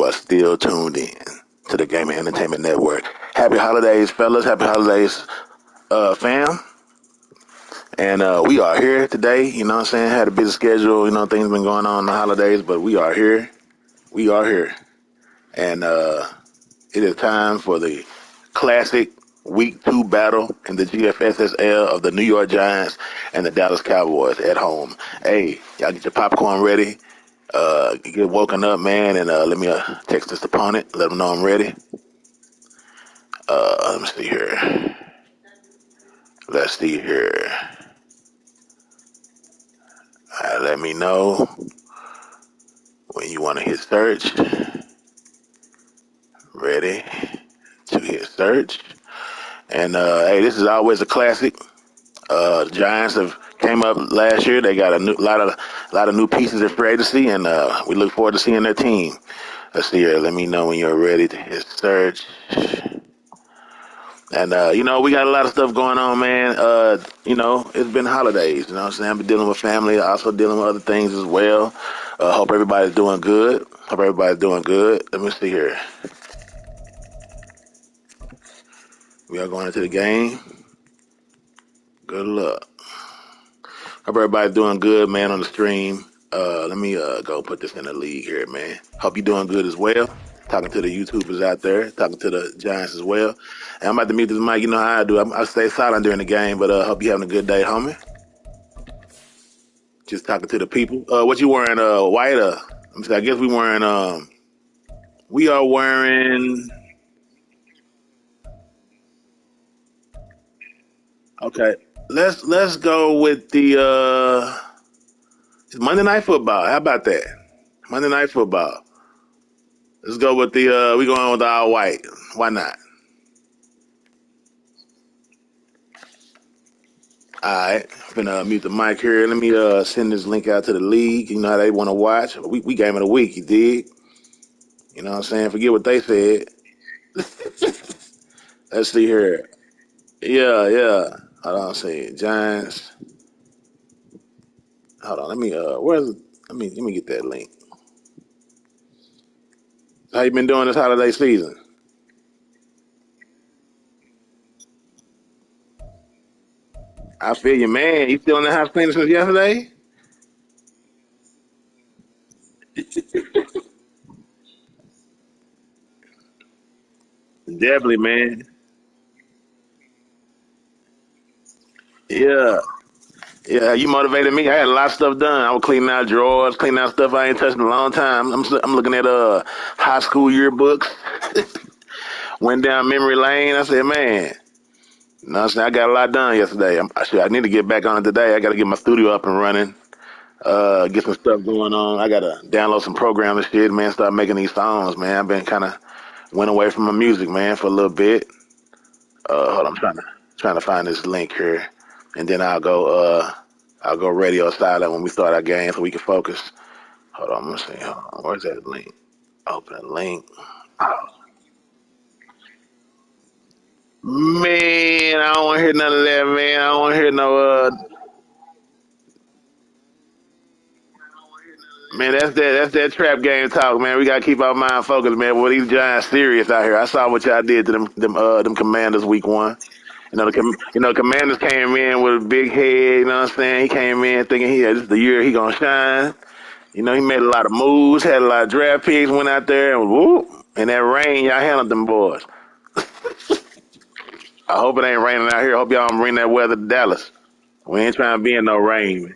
are still tuned in to the Gaming Entertainment Network. Happy holidays, fellas. Happy holidays, fam. And we are here today. You know what I'm saying? Had a busy schedule. You know, things been going on in the holidays, but we are here. We are here. And it is time for the classic Week 2 battle in the GFSSL of the New York Giants and the Dallas Cowboys at home. Hey, y'all get your popcorn ready. Get woken up, man, and let me text this opponent. Let them know I'm ready. Let me see here. Let's see here. Let me know when you want to hit search. Ready to hit search. And hey, this is always a classic. The Giants have came up last year. They got a lot of new pieces in free agency, and we look forward to seeing their team. Let's see here. Let me know when you're ready to hit search. And, we got a lot of stuff going on, man. It's been holidays, you know what I'm saying? I've been dealing with family, also dealing with other things as well. Hope everybody's doing good. Let me see here. We are going into the game. Good luck. Hope everybody's doing good, man, on the stream. Let me go put this in the league here, man. Hope you're doing good as well. Talking to the YouTubers out there, talking to the Giants as well. And I'm about to mute this mic. You know how I do. I stay silent during the game, but hope you're having a good day, homie. Just talking to the people. What you wearing? White? I guess we are wearing. Okay, let's go with the it's Monday Night Football. How about that? Monday Night Football. Let's go with the we going with the all white. Why not? All right, I'm gonna mute the mic here. Let me send this link out to the league. You know how they want to watch. We game of the week. You dig? You know what I'm saying? Forget what they said. Let's see here. Yeah, yeah. Hold on, see Giants. Hold on, let me where's let me get that link. How you been doing this holiday season? I feel you, man. You still in the house cleaning since yesterday? Definitely, man. Yeah. Yeah, you motivated me. I had a lot of stuff done. I was cleaning out drawers, cleaning out stuff I ain't touched in a long time. I'm looking at high school yearbooks. Went down memory lane. I said, man, you know what I'm saying? I got a lot done yesterday. I need to get back on it today. I got to get my studio up and running. Get some stuff going on. I gotta download some programs and shit, man. Start making these songs, man. I've been kind of went away from my music, man, for a little bit. Hold on, I'm trying to find this link here, and then I'll go radio silent when we start our game so we can focus. Hold on, let me see. Hold on, where's that link? Open a link. Oh, man, I don't want to hear none of that, man. I don't want to hear no Man, that's that trap game talk, man. We gotta keep our mind focused, man. Well, these Giants serious out here. I saw what y'all did to them Commanders week 1. Commanders came in with a big head. You know what I'm saying? He came in thinking this is the year he gonna shine. He made a lot of moves, had a lot of draft picks, went out there and whoop. In that rain, y'all handled them boys. I hope it ain't raining out here. I hope y'all don't bring that weather to Dallas. We ain't trying to be in no rain.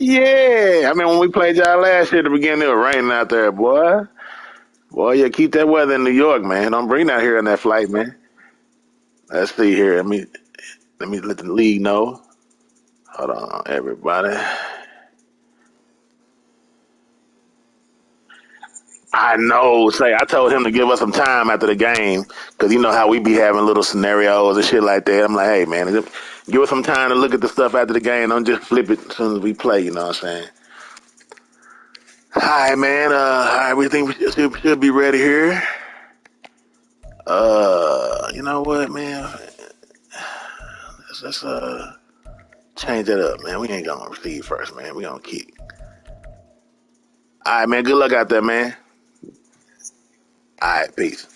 Yeah, I mean when we played y'all last year at the beginning, it was raining out there, boy. Boy, yeah, keep that weather in New York, man. Don't bring that here on that flight, man. Let's see here. Let me let the league know. Hold on, everybody. I know. Say, I told him to give us some time after the game because you know how we be having little scenarios and shit like that. I'm like, hey, man, give us some time to look at the stuff after the game. Don't just flip it as soon as we play. You know what I'm saying? All right, man. All right, we think we should be ready here. You know what, man? Let's change that up, man. We ain't gonna receive first, man. We gonna keep. All right, man. Good luck out there, man. All right, peace.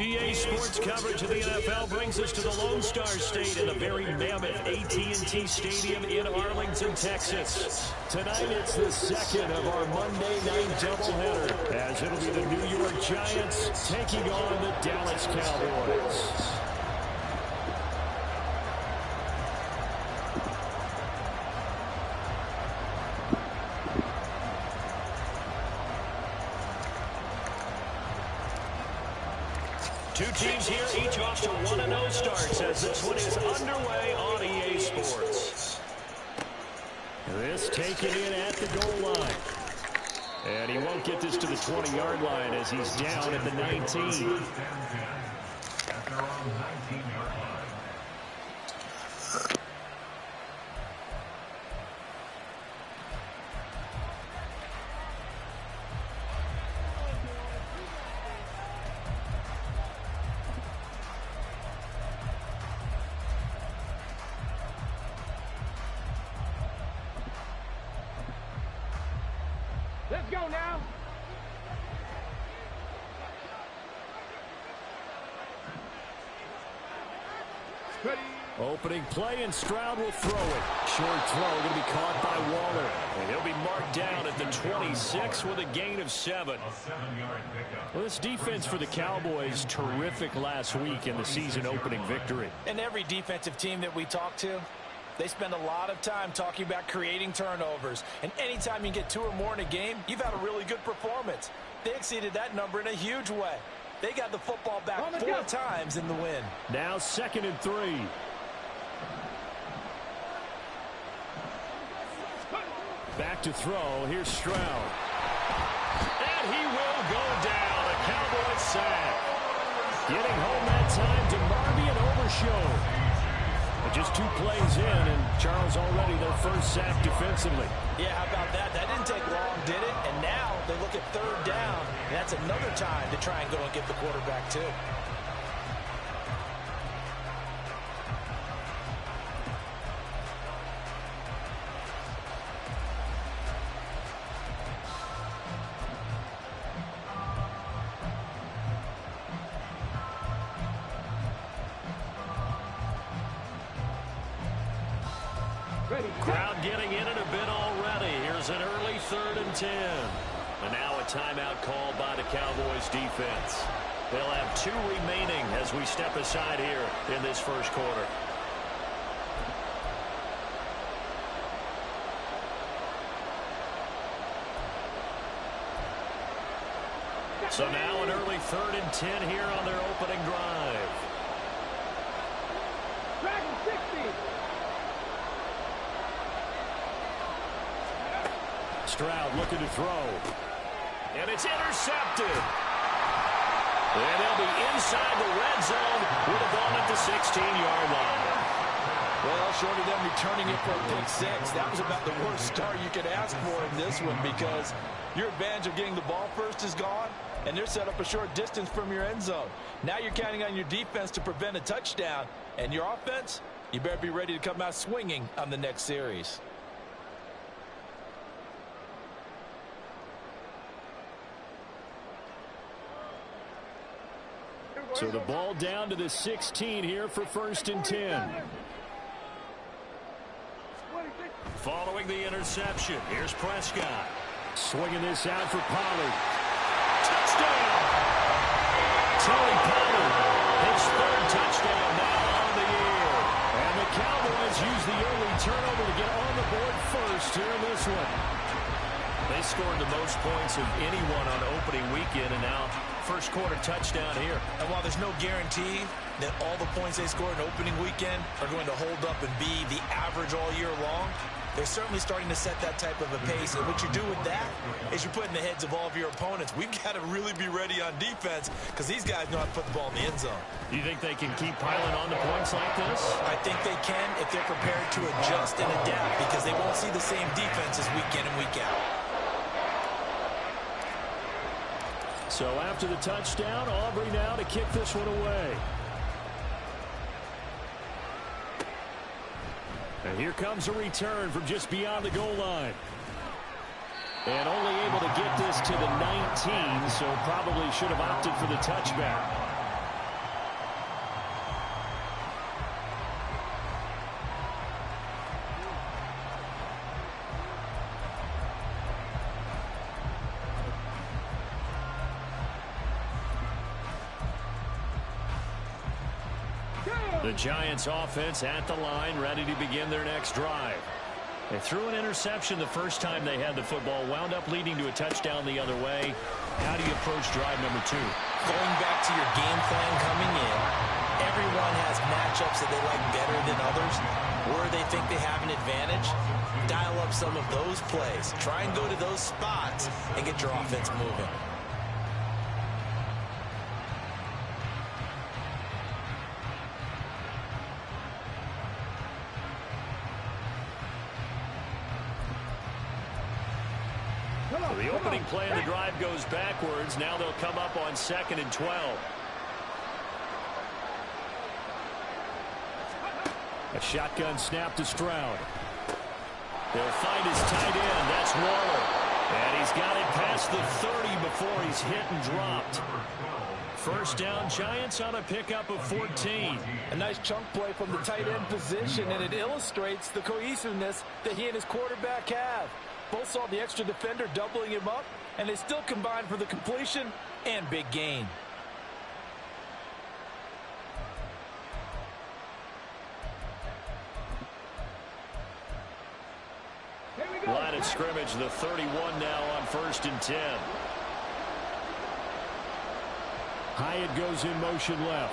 EA Sports coverage of the NFL brings us to the Lone Star State in the very mammoth AT&T Stadium in Arlington, Texas. Tonight it's the second of our Monday night doubleheader, as it'll be the New York Giants taking on the Dallas Cowboys. Two teams here, each off to 1-0 starts as this one is underway on EA Sports. This taken in at the goal line. And he won't get this to the 20-yard line as he's down at the 19. Let's go now. Ready. Opening play, and Stroud will throw it. Short throw going to be caught by Waller. And he'll be marked down at the 26 with a gain of 7. Well, this defense for the Cowboys, terrific last week in the season opening victory. And every defensive team that we talk to, they spend a lot of time talking about creating turnovers. And anytime you get 2 or more in a game, you've had a really good performance. They exceeded that number in a huge way. They got the football back 4 times in the win. Now 2nd and 3. Back to throw. Here's Stroud. And he will go down. A Cowboys sack. Getting home that time to Marby and Overshow. Just 2 plays in, and Charles already their first sack defensively. Yeah, how about that? That didn't take long, did it? And now they look at 3rd down, and that's another time to try and go and get the quarterback, too. Crowd getting in it a bit already. Here's an early 3rd and 10. And now a timeout called by the Cowboys defense. They'll have 2 remaining as we step aside here in this first quarter. So now an early 3rd and 10 here on their opening drive. Dragon 60. Stroud looking to throw. And it's intercepted. And they'll be inside the red zone with a ball at the 16-yard line. Well, short of them returning it for a pick 6, that was about the worst start you could ask for in this one, because your advantage of getting the ball first is gone, and they're set up a short distance from your end zone. Now you're counting on your defense to prevent a touchdown, and your offense, you better be ready to come out swinging on the next series. So the ball down to the 16 here for 1st and 10. Following the interception, here's Prescott. Swinging this out for Pollard. Touchdown! Tony Pollard, his 3rd touchdown now on the year. And the Cowboys use the early turnover to get on the board first here in this one. They scored the most points of anyone on opening weekend, and now first quarter touchdown here. And while there's no guarantee that all the points they scored in opening weekend are going to hold up and be the average all year long, they're certainly starting to set that type of a pace. And what you do with that is you put in the heads of all of your opponents, we've got to really be ready on defense, because these guys know how to put the ball in the end zone. Do you think they can keep piling on the points like this? I think they can if they're prepared to adjust and adapt, because they won't see the same defenses week in and week out. So after the touchdown, Aubrey now to kick this one away. And here comes a return from just beyond the goal line. And only able to get this to the 19, so probably should have opted for the touchback. The Giants offense at the line, ready to begin their next drive. They threw an interception the first time they had the football, wound up leading to a touchdown the other way. How do you approach drive number 2? Going back to your game plan coming in, everyone has matchups that they like better than others. Where they think they have an advantage, dial up some of those plays. Try and go to those spots and get your offense moving. The opening play of the drive goes backwards. Now they'll come up on 2nd and 12. A shotgun snap to Stroud. They'll find his tight end. That's Waller. And he's got it past the 30 before he's hit and dropped. First down, Giants on a pickup of 14. A nice chunk play from the tight end position, and it illustrates the cohesiveness that he and his quarterback have. Both saw the extra defender doubling him up, and they still combined for the completion and big gain. Line of scrimmage, the 31 now on 1st and 10. Hyatt goes in motion left.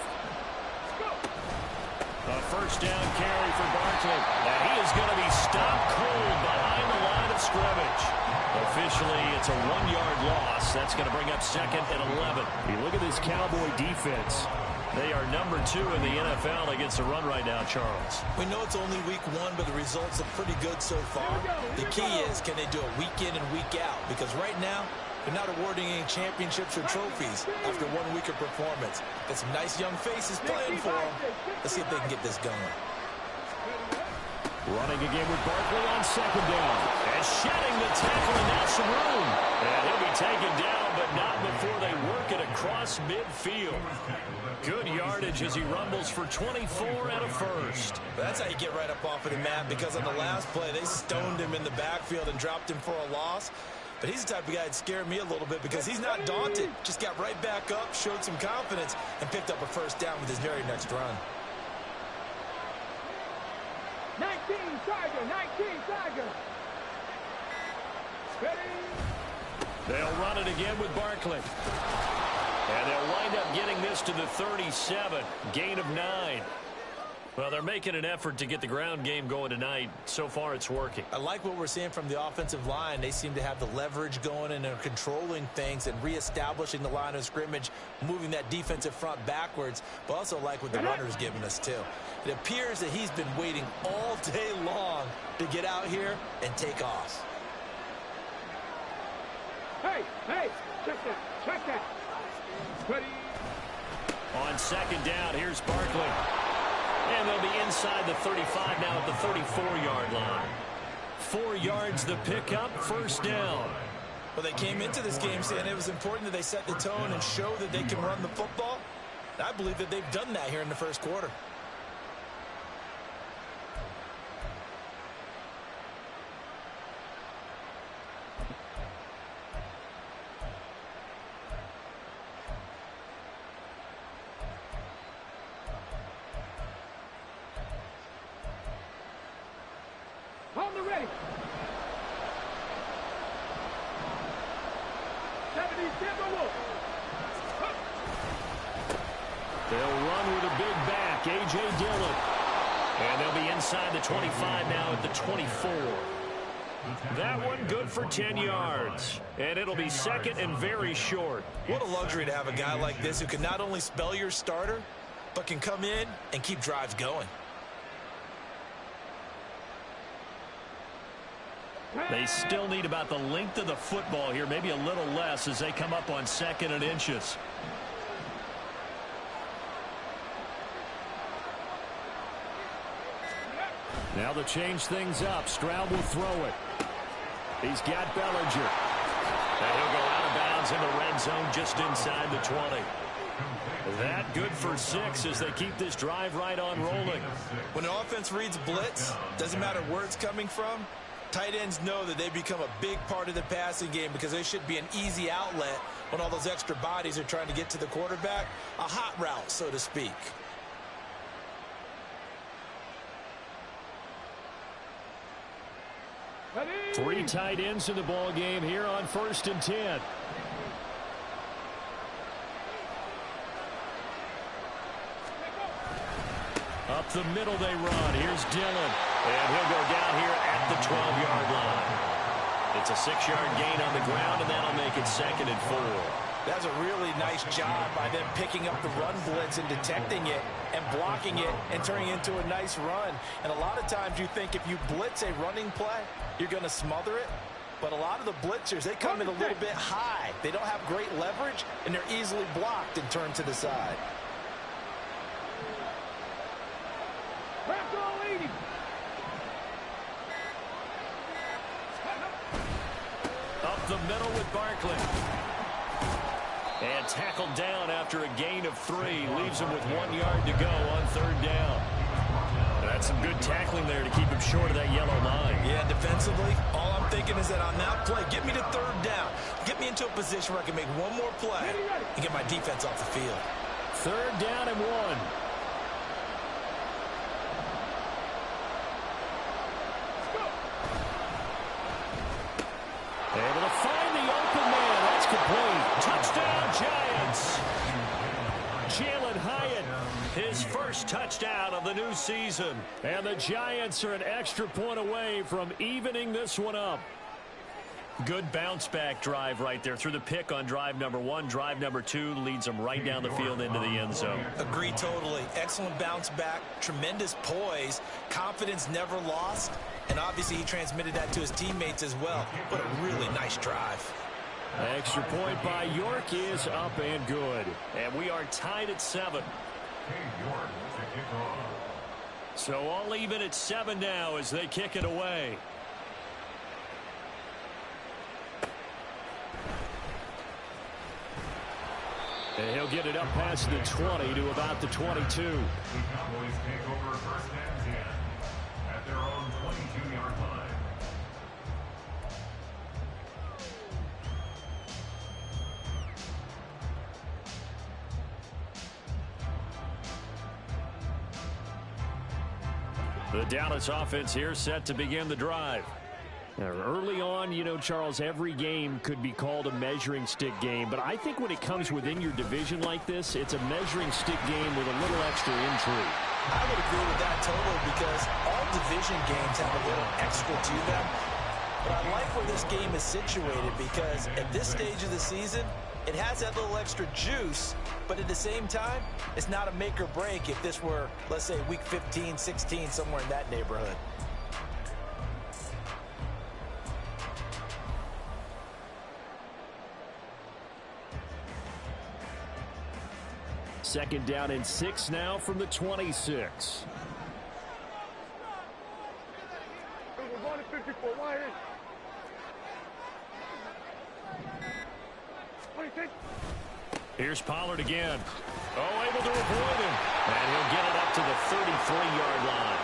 A first down carry for Barkley. And he is going to be stopped cold behind the line of scrimmage. Officially, it's a 1-yard loss. That's going to bring up 2nd and 11. You look at this Cowboy defense. They are number 2 in the NFL against the run right now, Charles. We know it's only week 1, but the results look pretty good so far. The key is, can they do it week in and week out? Because right now, they're not awarding any championships or trophies after 1 week of performance. Got some nice young faces playing for them. Let's see if they can get this going. Running again with Barkley on 2nd down. And shedding the tackle, and now some room. And he'll be taken down, but not before they work it across midfield. Good yardage as he rumbles for 24 and a first. That's how you get right up off of the mat, because on the last play, they stoned him in the backfield and dropped him for a loss. But he's the type of guy that scared me a little bit because he's not daunted. Just got right back up, showed some confidence, and picked up a first down with his very next run. 19 Tiger, 19 Tiger. Ready? They'll run it again with Barkley. And they'll wind up getting this to the 37. Gain of 9. Well, they're making an effort to get the ground game going tonight. So far, it's working. I like what we're seeing from the offensive line. They seem to have the leverage going, and they're controlling things and reestablishing the line of scrimmage, moving that defensive front backwards, but also like what the runner's giving us, too. It appears that he's been waiting all day long to get out here and take off. Hey, check that. Ready? On 2nd down, here's Barkley. And they'll be inside the 35 now at the 34-yard line. 4 yards the pickup, first down. Well, they came into this game saying it was important that they set the tone and show that they can run the football. I believe that they've done that here in the first quarter. On the ready. 77 Wolf. They'll run with a big back, A.J. Dillon. And they'll be inside the 25 now at the 24. That one good for 10 yards. And it'll be 2nd and very short. What a luxury to have a guy like this who can not only spell your starter, but can come in and keep drives going. They still need about the length of the football here, maybe a little less as they come up on 2nd and inches. Now to change things up, Stroud will throw it. He's got Bellinger. And he'll go out of bounds in the red zone just inside the 20. That good for 6 as they keep this drive right on rolling. When an offense reads blitz, doesn't matter where it's coming from, tight ends know that they become a big part of the passing game because they should be an easy outlet when all those extra bodies are trying to get to the quarterback. A hot route, so to speak. Three tight ends in the ball game here on 1st and 10. Up the middle they run. Here's Dillon. And he'll go down here at the 12-yard line. It's a 6-yard gain on the ground, and that'll make it 2nd and 4. That's a really nice job by them picking up the run blitz and detecting it and blocking it and turning it into a nice run. And a lot of times you think if you blitz a running play, you're going to smother it. But a lot of the blitzers, they come in a little bit high. They don't have great leverage, and they're easily blocked and turned to the side. Up the middle with Barkley. And tackled down after a gain of 3. Leaves him with 1 yard to go on 3rd down. That's some good tackling there to keep him short of that yellow line. Yeah, defensively, all I'm thinking is that on that play, get me to 3rd down. Get me into a position where I can make one more play and get my defense off the field. 3rd down and 1. Able to find the open man. That's complete. Touchdown, Giants. Jalen Hyatt, his first touchdown of the new season. And the Giants are an extra point away from evening this one up. Good bounce-back drive right there. Through the pick on drive number 1. Drive number 2 leads them right down the field into the end zone. Agree totally. Excellent bounce back. Tremendous poise. Confidence never lost. And obviously he transmitted that to his teammates as well. What a really nice drive. Extra point by York is up and good. And we are tied at 7. So all even at 7 now as they kick it away. And he'll get it up past the 20 to about the 22. The Cowboys take over 1st and 10 at their own 22-yard line. The Dallas offense here set to begin the drive. Now, early on, you know, Charles, every game could be called a measuring stick game. But I think when it comes within your division like this, it's a measuring stick game with a little extra intrigue. I would agree with that totally because all division games have a little extra to them. But I like where this game is situated because at this stage of the season, it has that little extra juice. But at the same time, it's not a make or break if this were, let's say, week 15, 16, somewhere in that neighborhood. Second down and 6 now from the 26. Here's Pollard again. Oh, able to avoid him. And he'll get it up to the 33-yard line.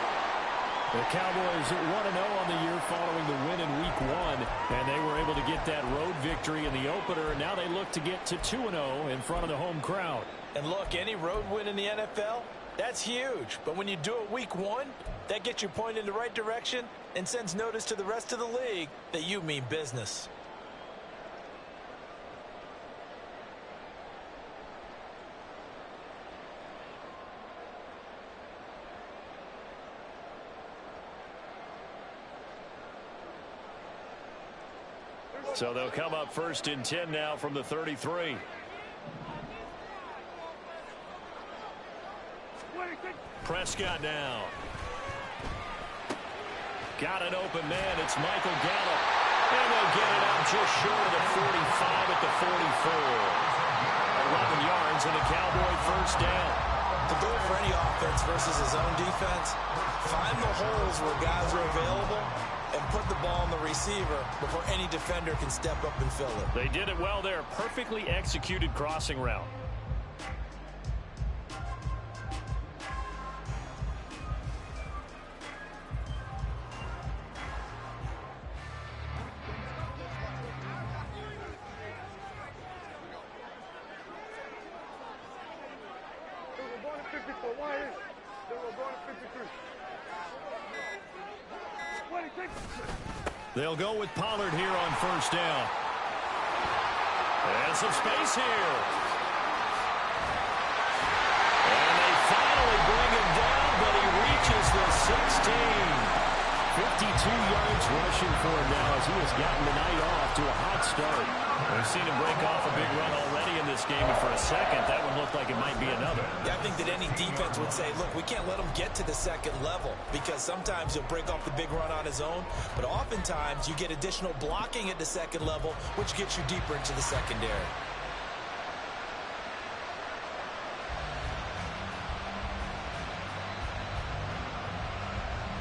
The Cowboys 1-0 on the year following the win in Week 1. And they were able to get that road victory in the opener. Now they look to get to 2-0 in front of the home crowd. And look, any road win in the NFL, that's huge. But when you do it Week 1, that gets you pointed in the right direction and sends notice to the rest of the league that you mean business. So they'll come up 1st and 10 now from the 33. Prescott now. Got an open man. It's Michael Gallup. And they'll get it out just short of the 45 at the 44. 11 yards and a Cowboy first down. To go for any offense versus his own defense, find the holes where guys are available and put the ball on the receiver before any defender can step up and fill it. They did it well there. Perfectly executed crossing route. They'll go with Pollard here on first down. And some space here. And they finally bring him down, but he reaches the 16. 52 yards rushing for him now as he has gotten the night off to a hot start. We've seen him break off a big run already in this game, and for a second, that one looked like it might be another. Yeah, I think that any defense would say, look, we can't let him get to the second level because sometimes he'll break off the big run on his own, but oftentimes you get additional blocking at the second level, which gets you deeper into the secondary.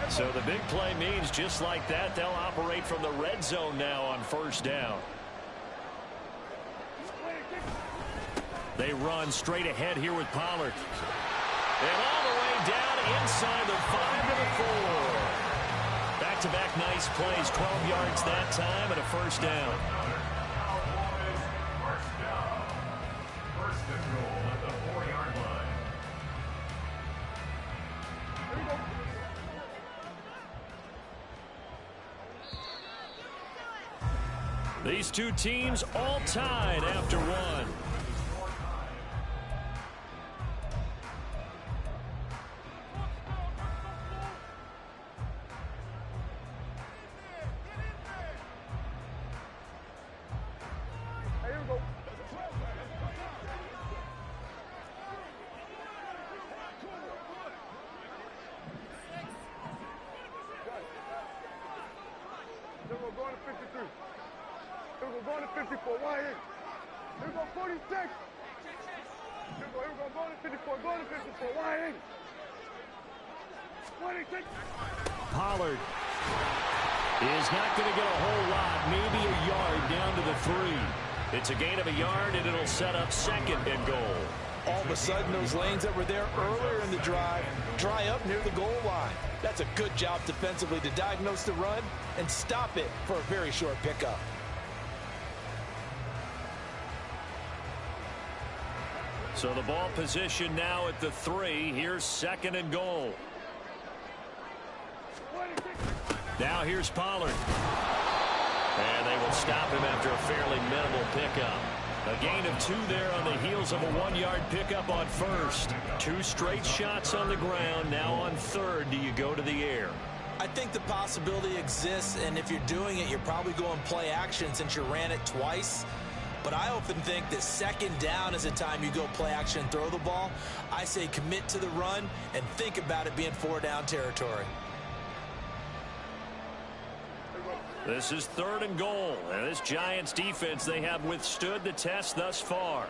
So the big play means just like that, they'll operate from the red zone now on first down. They run straight ahead here with Pollard. And all the way down inside the 5 to the 4. Back-to-back nice plays, 12 yards that time and a first down. First and goal at the 4-yard line. These two teams all tied after one. Going to 53. Going to 54. Why here? Here we go 46. Here we go. Going to 54. Going to 54. Why here? 26. Pollard is not going to get a whole lot, maybe a yard down to the 3. It's a gain of a yard, and it'll set up second and goal. All of a sudden, those lanes that were there earlier in the drive dry up near the goal line. That's a good job defensively to diagnose the run and stop it for a very short pickup. So the ball position now at the 3. Here's second and goal. Now here's Pollard. And they will stop him after a fairly minimal pickup. A gain of 2 there on the heels of a 1-yard pickup on first. 2 straight shots on the ground. Now on third, do you go to the air? I think the possibility exists, and if you're doing it, you're probably going play action since you ran it twice. But I often think that second down is the time you go play action and throw the ball. I say commit to the run and think about it being 4-down territory. This is third and goal. And this Giants defense, they have withstood the test thus far.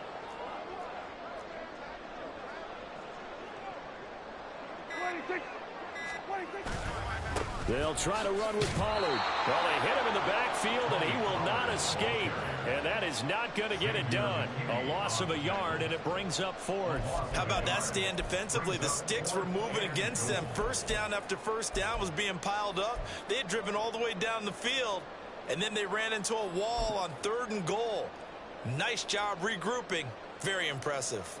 They'll try to run with Pollard. Well, they hit him in the backfield, and he will not escape. And that is not going to get it done. A loss of a yard, and it brings up fourth. How about that stand defensively? The sticks were moving against them. First down after first down was being piled up. They had driven all the way down the field, and then they ran into a wall on third and goal. Nice job regrouping. Very impressive.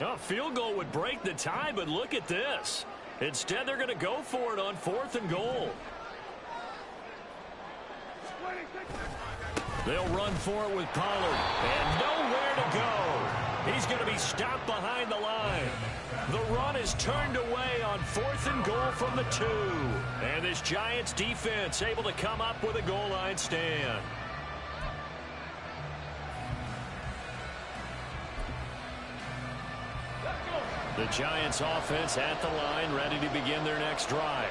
A field goal would break the tie, but look at this. Instead, they're going to go for it on fourth and goal. They'll run for it with Pollard, and nowhere to go. He's going to be be stopped behind the line. The run is turned away on 4th and goal from the 2. And this Giants defense able to come up with a goal line stand. The Giants offense at the line, ready to begin their next drive.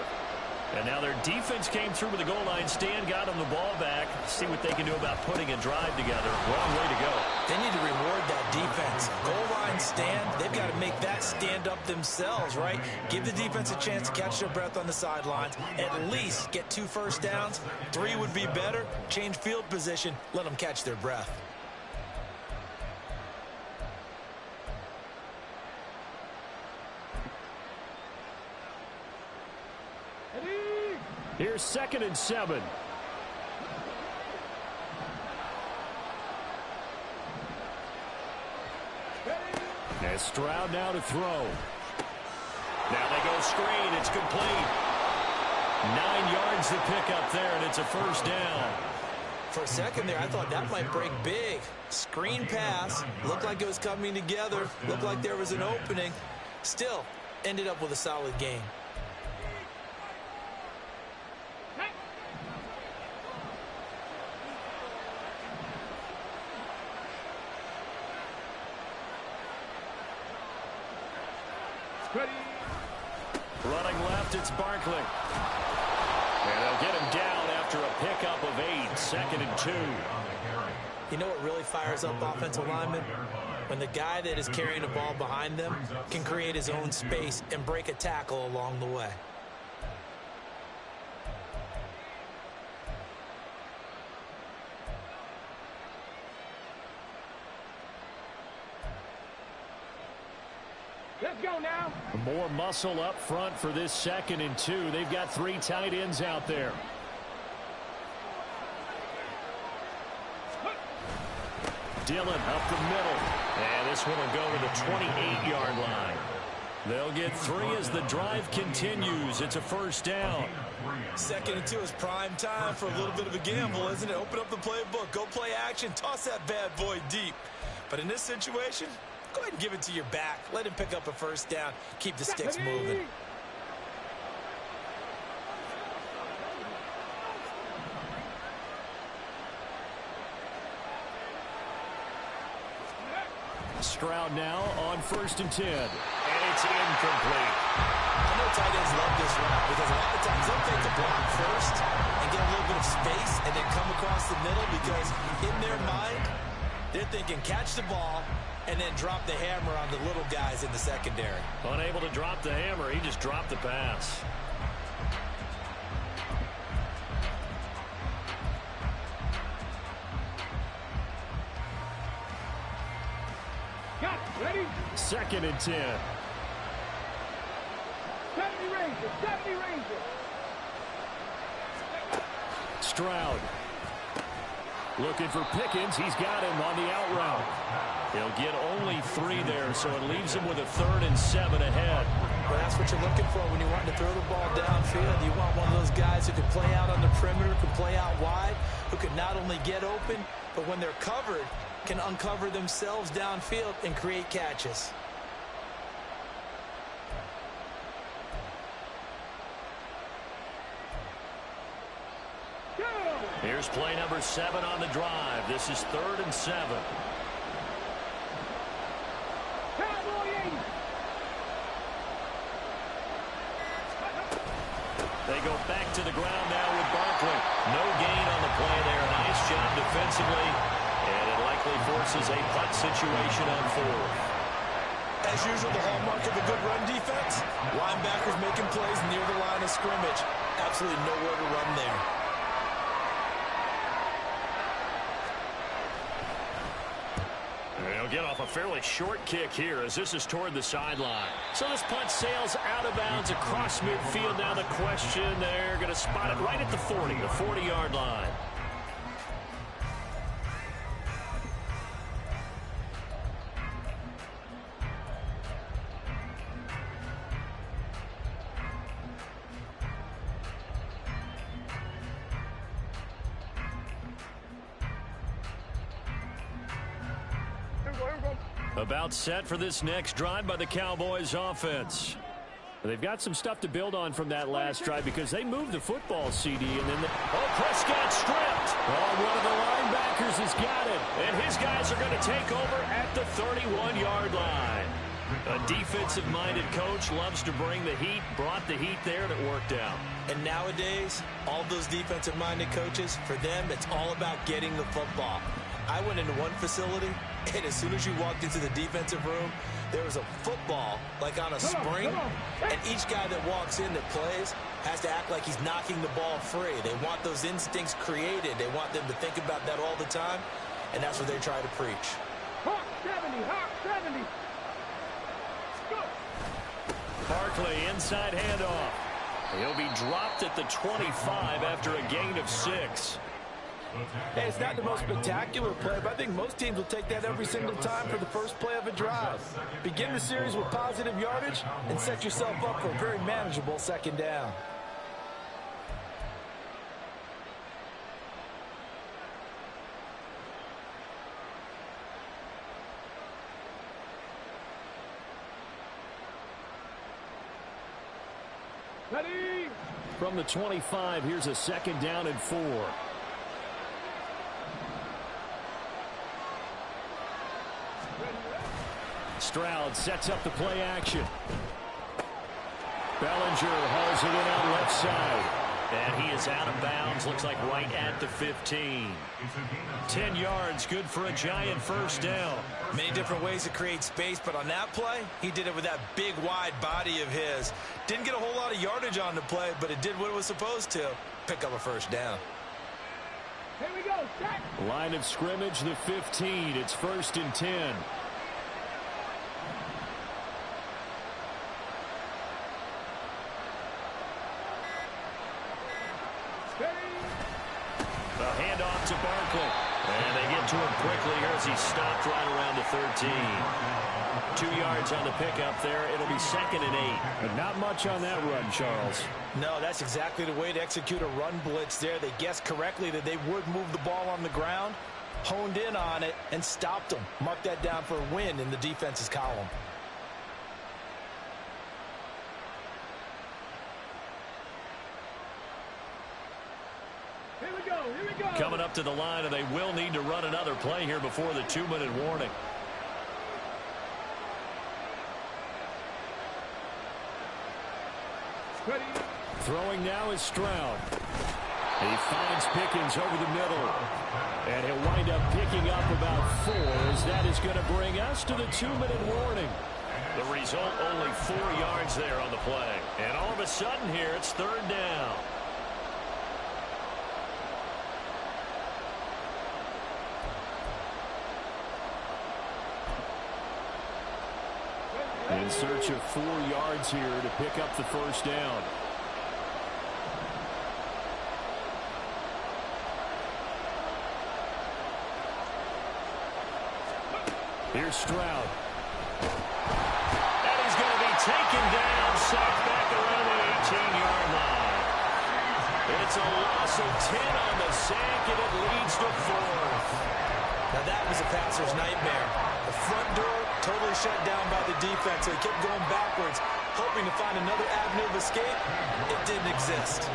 And now their defense came through with a goal line stand, got them the ball back. See what they can do about putting a drive together. Long way to go. They need to reward that defense. Goal line stand, they've got to make that stand up themselves, right? Give the defense a chance to catch their breath on the sidelines. At least get 2 first downs. 3 would be better. Change field position. Let them catch their breath. Here's 2nd and 7. And Stroud now to throw. Now they go screen. It's complete. 9 yards to pick up there, and it's a first down. For a second there, I thought that might break big. Screen pass. Looked like it was coming together. Looked like there was an opening. Still, ended up with a solid game. Running left, it's Barkley. And they'll get him down after a pickup of 8. 2nd and 2. You know what really fires up offensive linemen? When the guy that is carrying the ball behind them can create his own space and break a tackle along the way. Let's go now. More muscle up front for this 2nd and 2. They've got 3 tight ends out there. Dillon up the middle. And this one will go to the 28-yard line. They'll get 3 as the drive continues. It's a first down. 2nd and 2 is prime time for a little bit of a gamble, isn't it? Open up the playbook. Go play action. Toss that bad boy deep. But in this situation, go ahead and give it to your back. Let him pick up a first down. Keep the sticks moving. Stroud now on 1st and 10. And it's incomplete. I know tight ends love this route because a lot of times they'll take the block first and get a little bit of space and then come across the middle because in their mind, they're thinking catch the ball and then drop the hammer on the little guys in the secondary. Unable to drop the hammer, he just dropped the pass. Got ready. 2nd and 10. 70 Rangers. 70 Rangers. Stroud. Looking for Pickens. He's got him on the out route. He'll get only 3 there, so it leaves him with a 3rd and 7 ahead. Well, that's what you're looking for when you want to throw the ball downfield. You want one of those guys who can play out on the perimeter, can play out wide, who can not only get open, but when they're covered, can uncover themselves downfield and create catches. Here's play number 7 on the drive. This is 3rd and 7. They go back to the ground now with Barkley. No gain on the play there. Nice job defensively. And it likely forces a punt situation on 4th. As usual, the hallmark of a good run defense, linebackers making plays near the line of scrimmage. Absolutely nowhere to run there. They'll get off a fairly short kick here as this is toward the sideline. So this punt sails out of bounds across midfield. Now the question, they're going to spot it right at the 40, the 40-yard line. Here we go. About set for this next drive by the Cowboys offense. They've got some stuff to build on from that last drive because they moved the football, CD, and then Prescott stripped. Oh, one of the linebackers has got it, and his guys are going to take over at the 31-yard line. A defensive-minded coach loves to bring the heat, brought the heat there, and it worked out. And nowadays, all those defensive-minded coaches, for them, it's all about getting the football. I went into one facility, and as soon as you walked into the defensive room, there was a football, like on a spring, and each guy that walks in that plays has to act like he's knocking the ball free. They want those instincts created. They want them to think about that all the time, and that's what they try to preach. Hawk 70, Hawk 70. Go. Barkley, inside handoff. He'll be dropped at the 25 after a gain of 6. Hey, it's not the most spectacular play, but I think most teams will take that every single time for the first play of a drive. Begin the series with positive yardage and set yourself up for a very manageable second down. Ready? From the 25, here's a second down and 4. Stroud sets up the play action. Bellinger hauls it in on left side. And he is out of bounds. Looks like right at the 15. 10 yards, good for a giant first down. Many different ways to create space, but on that play, he did it with that big, wide body of his. Didn't get a whole lot of yardage on the play, but it did what it was supposed to. Pick up a first down. Here we go, set. Line of scrimmage, the 15. It's 1st and 10. The handoff to Barkley. And they get to him quickly here as he stopped right around the 13. 2 yards on the pickup there. It'll be 2nd and 8. But not much on that run, Charles. No, that's exactly the way to execute a run blitz there. They guessed correctly that they would move the ball on the ground, honed in on it, and stopped them. Mark that down for a win in the defense's column. Here we go, here we go. Coming up to the line, and they will need to run another play here before the 2-minute warning. Ready? Throwing now is Stroud. He finds Pickens over the middle. And he'll wind up picking up about 4 as that is going to bring us to the 2-minute warning. The result, only 4 yards there on the play. And all of a sudden here, it's 3rd down. In search of 4 yards here to pick up the first down. Here's Stroud. And he's going to be taken down, sacked back around the 18-yard line. It's a loss of 10 on the sack, and it leads to 4th. Now that was a passer's nightmare. The front door totally shut down by the defense, so he kept going backwards, hoping to find another avenue of escape. It didn't exist.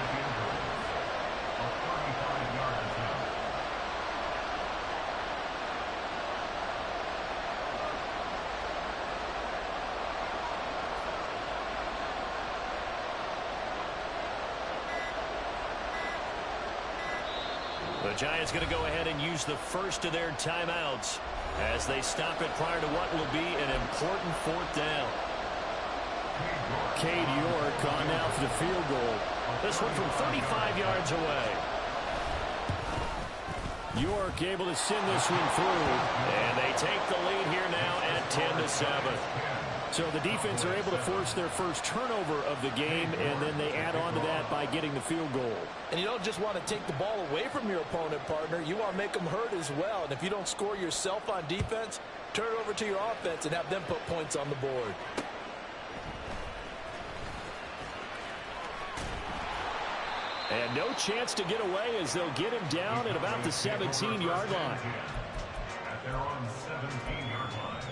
The Giants going to go ahead and use the first of their timeouts as they stop it prior to what will be an important 4th down. Cade York on now for the field goal. This one from 35 yards away. York able to send this one through. And they take the lead here now at 10-7. So the defense are able to force their first turnover of the game, and then they add on to that by getting the field goal. And you don't just want to take the ball away from your opponent, partner. You want to make them hurt as well. And if you don't score yourself on defense, turn it over to your offense and have them put points on the board. And no chance to get away as they'll get him down at about the 17-yard line. At their own 17-yard line.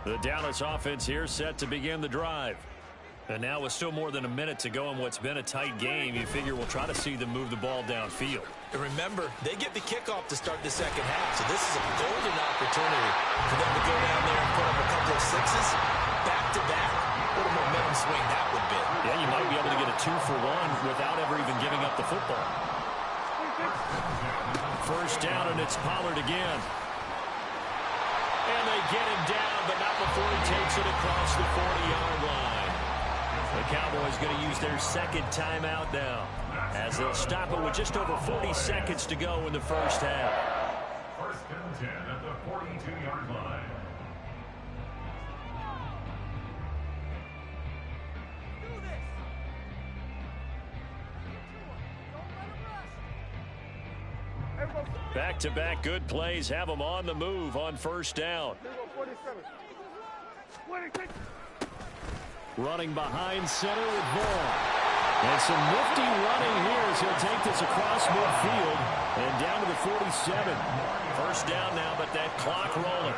The Dallas offense here set to begin the drive. And now with still more than a minute to go in what's been a tight game, you figure we'll try to see them move the ball downfield. And remember, they get the kickoff to start the second half, so this is a golden opportunity for them to go down there and put up a couple of sixes back-to-back. What a momentum swing that would be. Yeah, you might be able to get a 2-for-1 without ever even giving up the football. First down, and it's Pollard again. And they get him down, but not before he takes it across the 40-yard line. The Cowboys going to use their second timeout now, as they'll stop it with just over 40 seconds to go in the first half. First and 10 at the 42-yard line. Back-to-back good plays have them on the move on first down. Running behind center with Vaughn. And some nifty running here as he'll take this across midfield and down to the 47. First down now, but that clock rolling.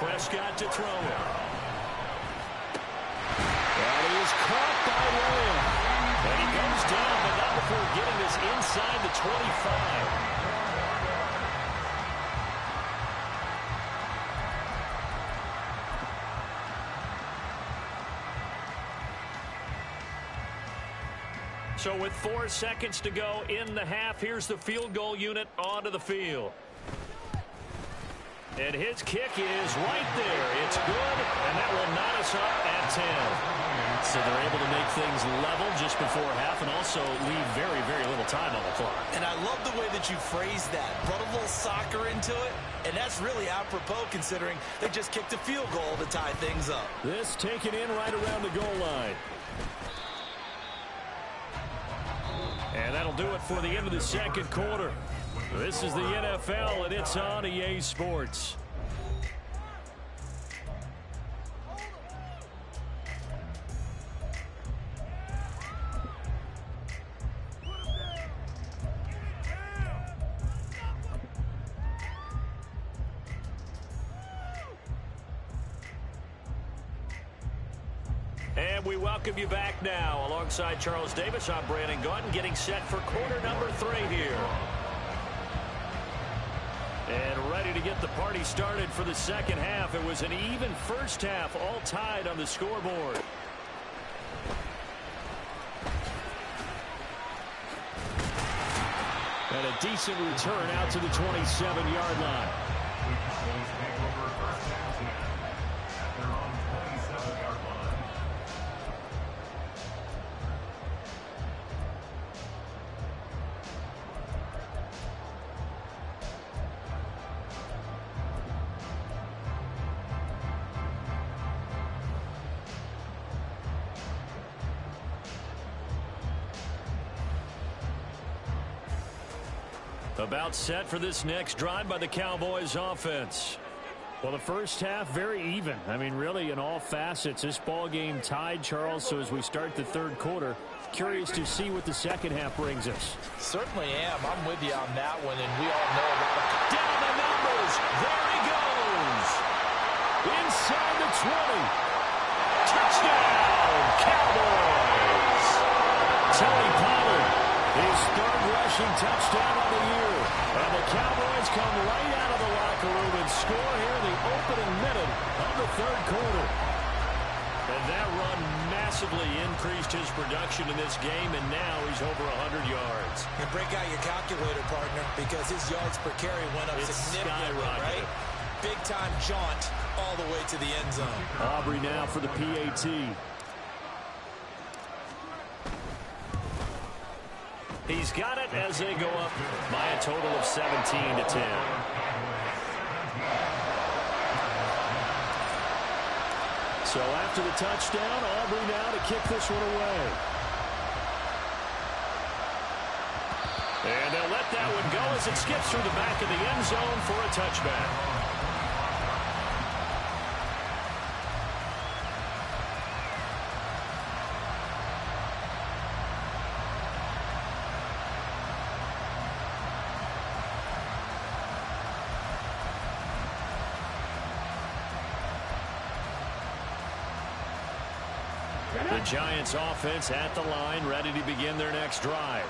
Prescott to throw it. And he is caught by Lamb. And he goes down, but not before getting this inside the 25. So with 4 seconds to go in the half, here's the field goal unit onto the field. And his kick is right there. It's good, and that will knot us up at 10. So they're able to make things level just before half and also leave very, very little time on the clock. And I love the way that you phrased that. Put a little soccer into it, and that's really apropos considering they just kicked a field goal to tie things up. This taken in right around the goal line. And that'll do it for the end of the second quarter. This is the NFL, and it's on EA Sports. And we welcome you back now. Alongside Charles Davis, I'm Brandon Gaudin, getting set for quarter number 3 here. And ready to get the party started for the second half. It was an even first half, all tied on the scoreboard. And a decent return out to the 27-yard line. About set for this next drive by the Cowboys offense. Well, the first half, very even. I mean, really, in all facets, this ball game tied, Charles. So as we start the third quarter, curious to see what the second half brings us. Certainly am. I'm with you on that one, and we all know a lot of... Down the numbers. There he goes. Inside the 20. Touchdown, Cowboys. Tony Pollard, his third rushing touchdown of the year. And the Cowboys come right out of the locker room and score here in the opening minute of the third quarter. And that run massively increased his production in this game, and now he's over 100 yards. And break out your calculator, partner, because his yards per carry went up significantly, right? Big-time jaunt all the way to the end zone. Aubrey now for the PAT. He's got it as they go up by a total of 17-10. So after the touchdown, Aubrey now to kick this one away. And they'll let that one go as it skips through the back of the end zone for a touchback. The Giants offense at the line, ready to begin their next drive.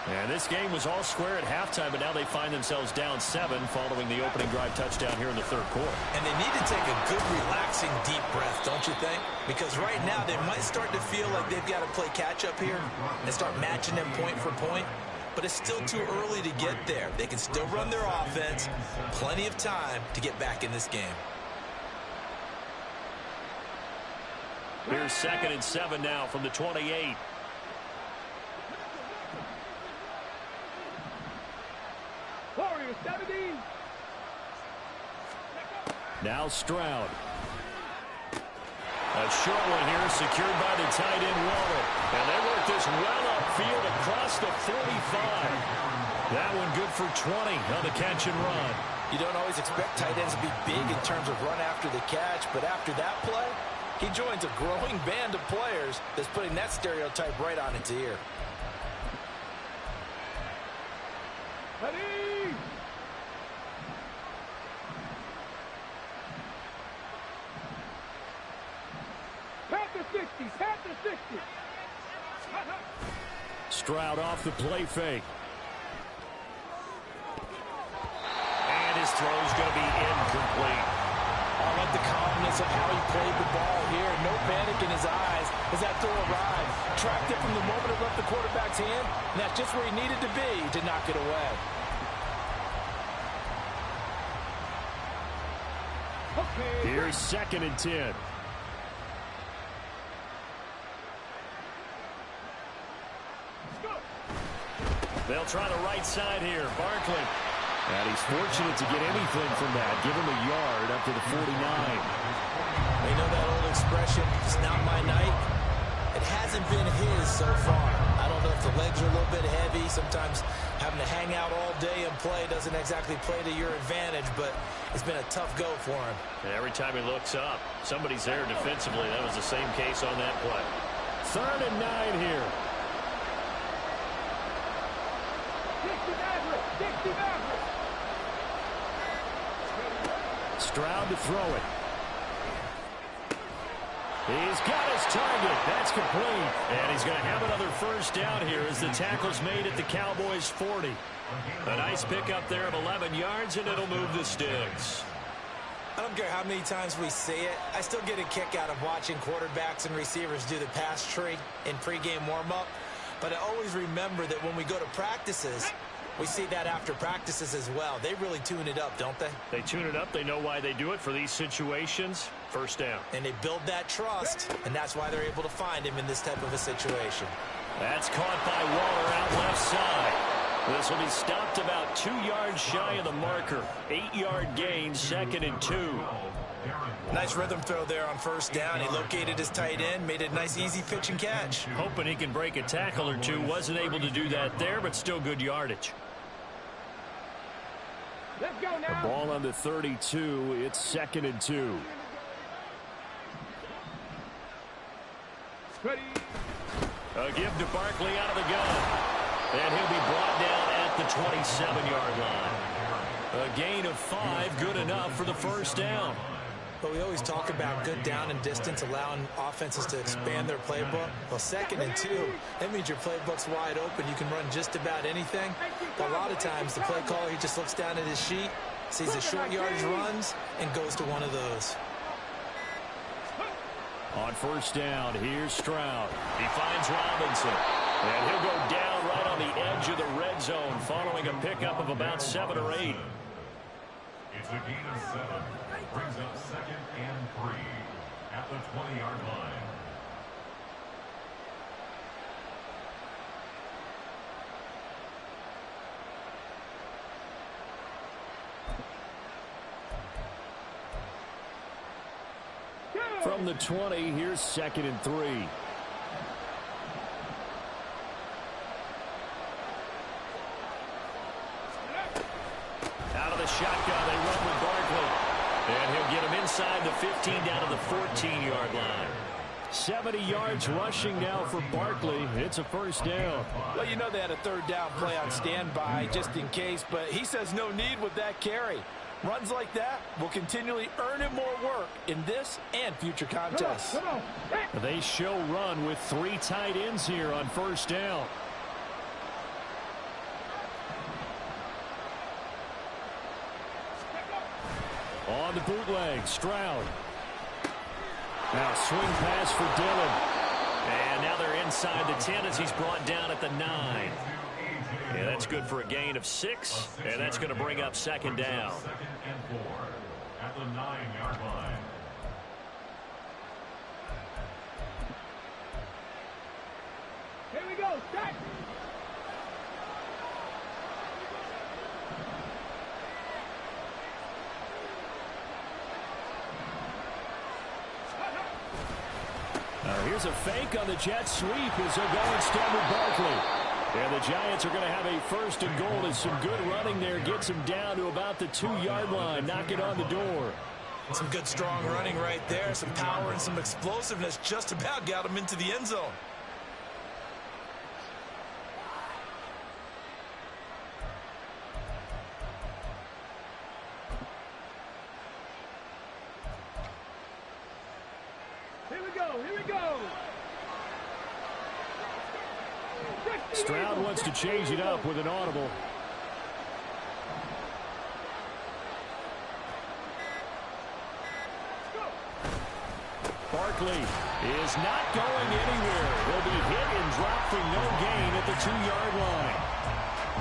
And this game was all square at halftime, but now they find themselves down 7 following the opening drive touchdown here in the third quarter. And they need to take a good, relaxing, deep breath, don't you think? Because right now they might start to feel like they've got to play catch-up here and start matching them point for point. But it's still too early to get there. They can still run their offense. Plenty of time to get back in this game. Here's 2nd and 7 now from the 28. Warriors 17. Now Stroud. A short one here secured by the tight end Waller. And they work this well upfield across the 45. That one good for 20 on the catch and run. You don't always expect tight ends to be big in terms of run after the catch, but after that play, he joins a growing band of players that's putting that stereotype right on its ear. Ready. Panther 60, Panther 60. Stroud off the play fake. And his throw's going to be incomplete. I like the calmness of how he played the ball here. No panic in his eyes as that throw arrived. Tracked it from the moment it left the quarterback's hand, and that's just where he needed to be to knock it away. Okay. Here's 2nd and 10. They'll try the right side here. Barkley. And he's fortunate to get anything from that. Give him a yard up to the 49. They know that old expression, it's not my night. It hasn't been his so far. I don't know if the legs are a little bit heavy. Sometimes having to hang out all day and play doesn't exactly play to your advantage, but it's been a tough go for him. And every time he looks up, somebody's there defensively. That was the same case on that play. 3rd and 9 here. 60 Maverick. Stroud to throw it. He's got his target. That's complete. And he's going to have another first down here as the tackle's made at the Cowboys' 40. A nice pickup there of 11 yards, and it'll move the sticks. I don't care how many times we see it. I still get a kick out of watching quarterbacks and receivers do the pass tree in pregame warm-up. But I always remember that when we go to practices, we see that after practices as well. They really tune it up, don't they? They tune it up. They know why they do it for these situations. First down. And they build that trust, and that's why they're able to find him in this type of a situation. That's caught by Waller out left side. This will be stopped about 2 yards shy of the marker. 8-yard gain, 2nd and 2. Nice rhythm throw there on first down. He located his tight end, made a nice easy pitch and catch. Hoping he can break a tackle or two. Wasn't able to do that there, but still good yardage. Let's go now. The ball on the 32. It's 2nd and 2. Ready. A give to Barkley out of the gun. And he'll be brought down at the 27-yard line. A gain of 5, good enough for the first down. But we always talk about good down and distance, allowing offenses to expand their playbook. Well, 2nd and 2, that means your playbook's wide open. You can run just about anything. But a lot of times, the play caller, he just looks down at his sheet, sees the short yardage runs, and goes to one of those. On first down, here's Stroud. He finds Robinson. And he'll go down right on the edge of the red zone following a pickup of about 7 or 8. It's a gain of 7. Brings up 2nd and 3 at the 20-yard line. From the 20, here's 2nd and 3. Out of the shotgun, they run with Barkley. And he'll get him inside the 15 down to the 14-yard line. 70 yards rushing now for Barkley. It's a first down. Well, you know they had a third down play on standby just in case, but he says no need with that carry. Runs like that will continually earn him more work in this and future contests. They show run with 3 tight ends here on first down. On the bootleg, Stroud. Now swing pass for Dillon. And now they're inside the 10 as he's brought down at the 9. Yeah, that's good for a gain of 6, and that's going to bring up second down. Second and 4 at the 9-yard line. Here we go, set! Here's a fake on the jet sweep as they're going standard Barkley. And the Giants are going to have a first and goal as some good running there gets them down to about the 2-yard line. Knock it on the door. Some good strong running right there. Some power and some explosiveness just about got him into the end zone. Here we go, here we go! Stroud wants to change it up with an audible. Barkley is not going anywhere. He'll be hit and dropped for no gain at the 2-yard line.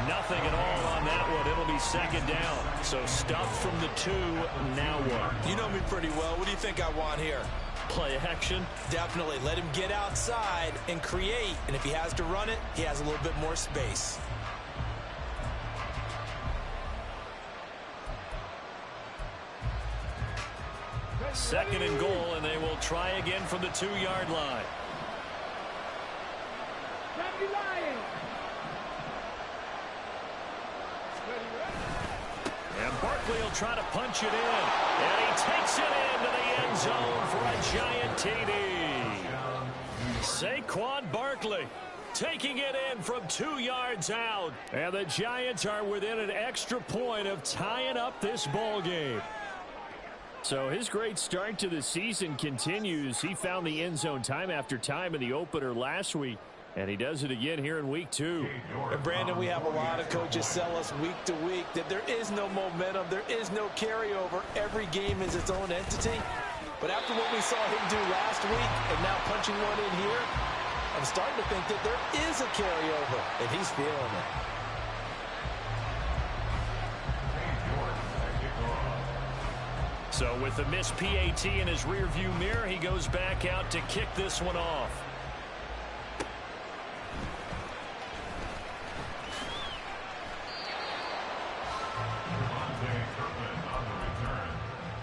Nothing at all on that one. It'll be second down. So stuff from the 2. Now what? You know me pretty well. What do you think I want here? Play action. Definitely. Let him get outside and create. And if he has to run it, he has a little bit more space. Second and goal, and they will try again from the 2-yard line. And Barkley will try to punch it in. And he takes it into the end zone for a giant TD. Saquon Barkley taking it in from 2 yards out. And the Giants are within an extra point of tying up this ball game. So his great start to the season continues. He found the end zone time after time in the opener last week. And he does it again here in week 2. And Brandon, we have a lot of coaches sell us week to week that there is no momentum, there is no carryover. Every game is its own entity. But after what we saw him do last week and now punching one in here, I'm starting to think that there is a carryover, and he's feeling it. So with the missed PAT in his rearview mirror, he goes back out to kick this one off.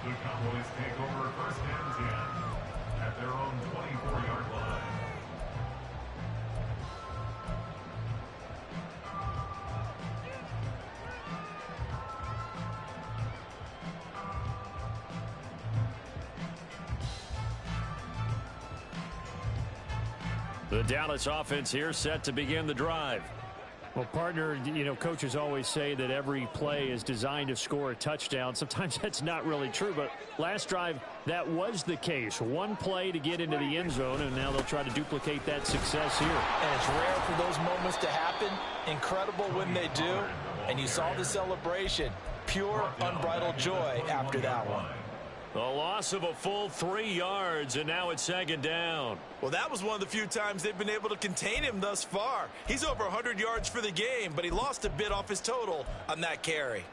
The Cowboys take over first and 10 at their own 24-yard line. The Dallas offense here set to begin the drive. Well, partner, you know, coaches always say that every play is designed to score a touchdown. Sometimes that's not really true, but last drive, that was the case. One play to get into the end zone, and now they'll try to duplicate that success here. And it's rare for those moments to happen. Incredible when they do. And you saw the celebration. Pure, unbridled joy after that one. The loss of a full 3 yards, and now it's second down. Well, that was one of the few times they've been able to contain him thus far. He's over 100 yards for the game, but he lost a bit off his total on that carry.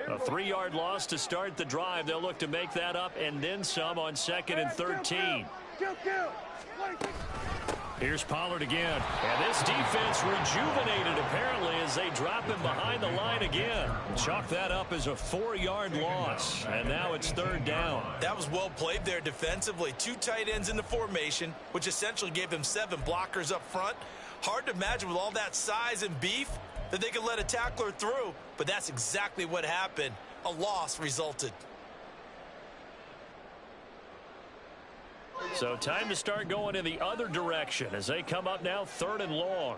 A 3-yard loss to start the drive. They'll look to make that up and then some on second and 13. Here's Pollard again. And this defense rejuvenated apparently as they drop him behind the line again. Chalk that up as a 4-yard loss. And now it's third down. That was well played there defensively. 2 tight ends in the formation, which essentially gave him 7 blockers up front. Hard to imagine with all that size and beef that they could let a tackler through, but that's exactly what happened. A loss resulted. So time to start going in the other direction as they come up now 3rd and long.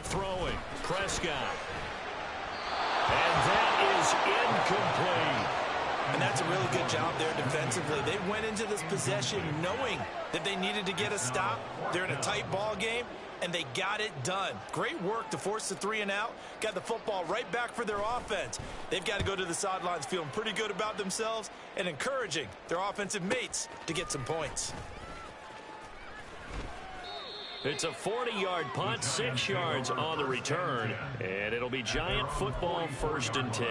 Throwing, Prescott. And that is incomplete. And that's a really good job there defensively. They went into this possession knowing that they needed to get a stop. They're in a tight ball game, and they got it done. Great work to force the 3 and out. Got the football right back for their offense. They've got to go to the sidelines feeling pretty good about themselves and encouraging their offensive mates to get some points. It's a 40-yard punt, 6 yards on the return, and it'll be Giant football 1st and 10.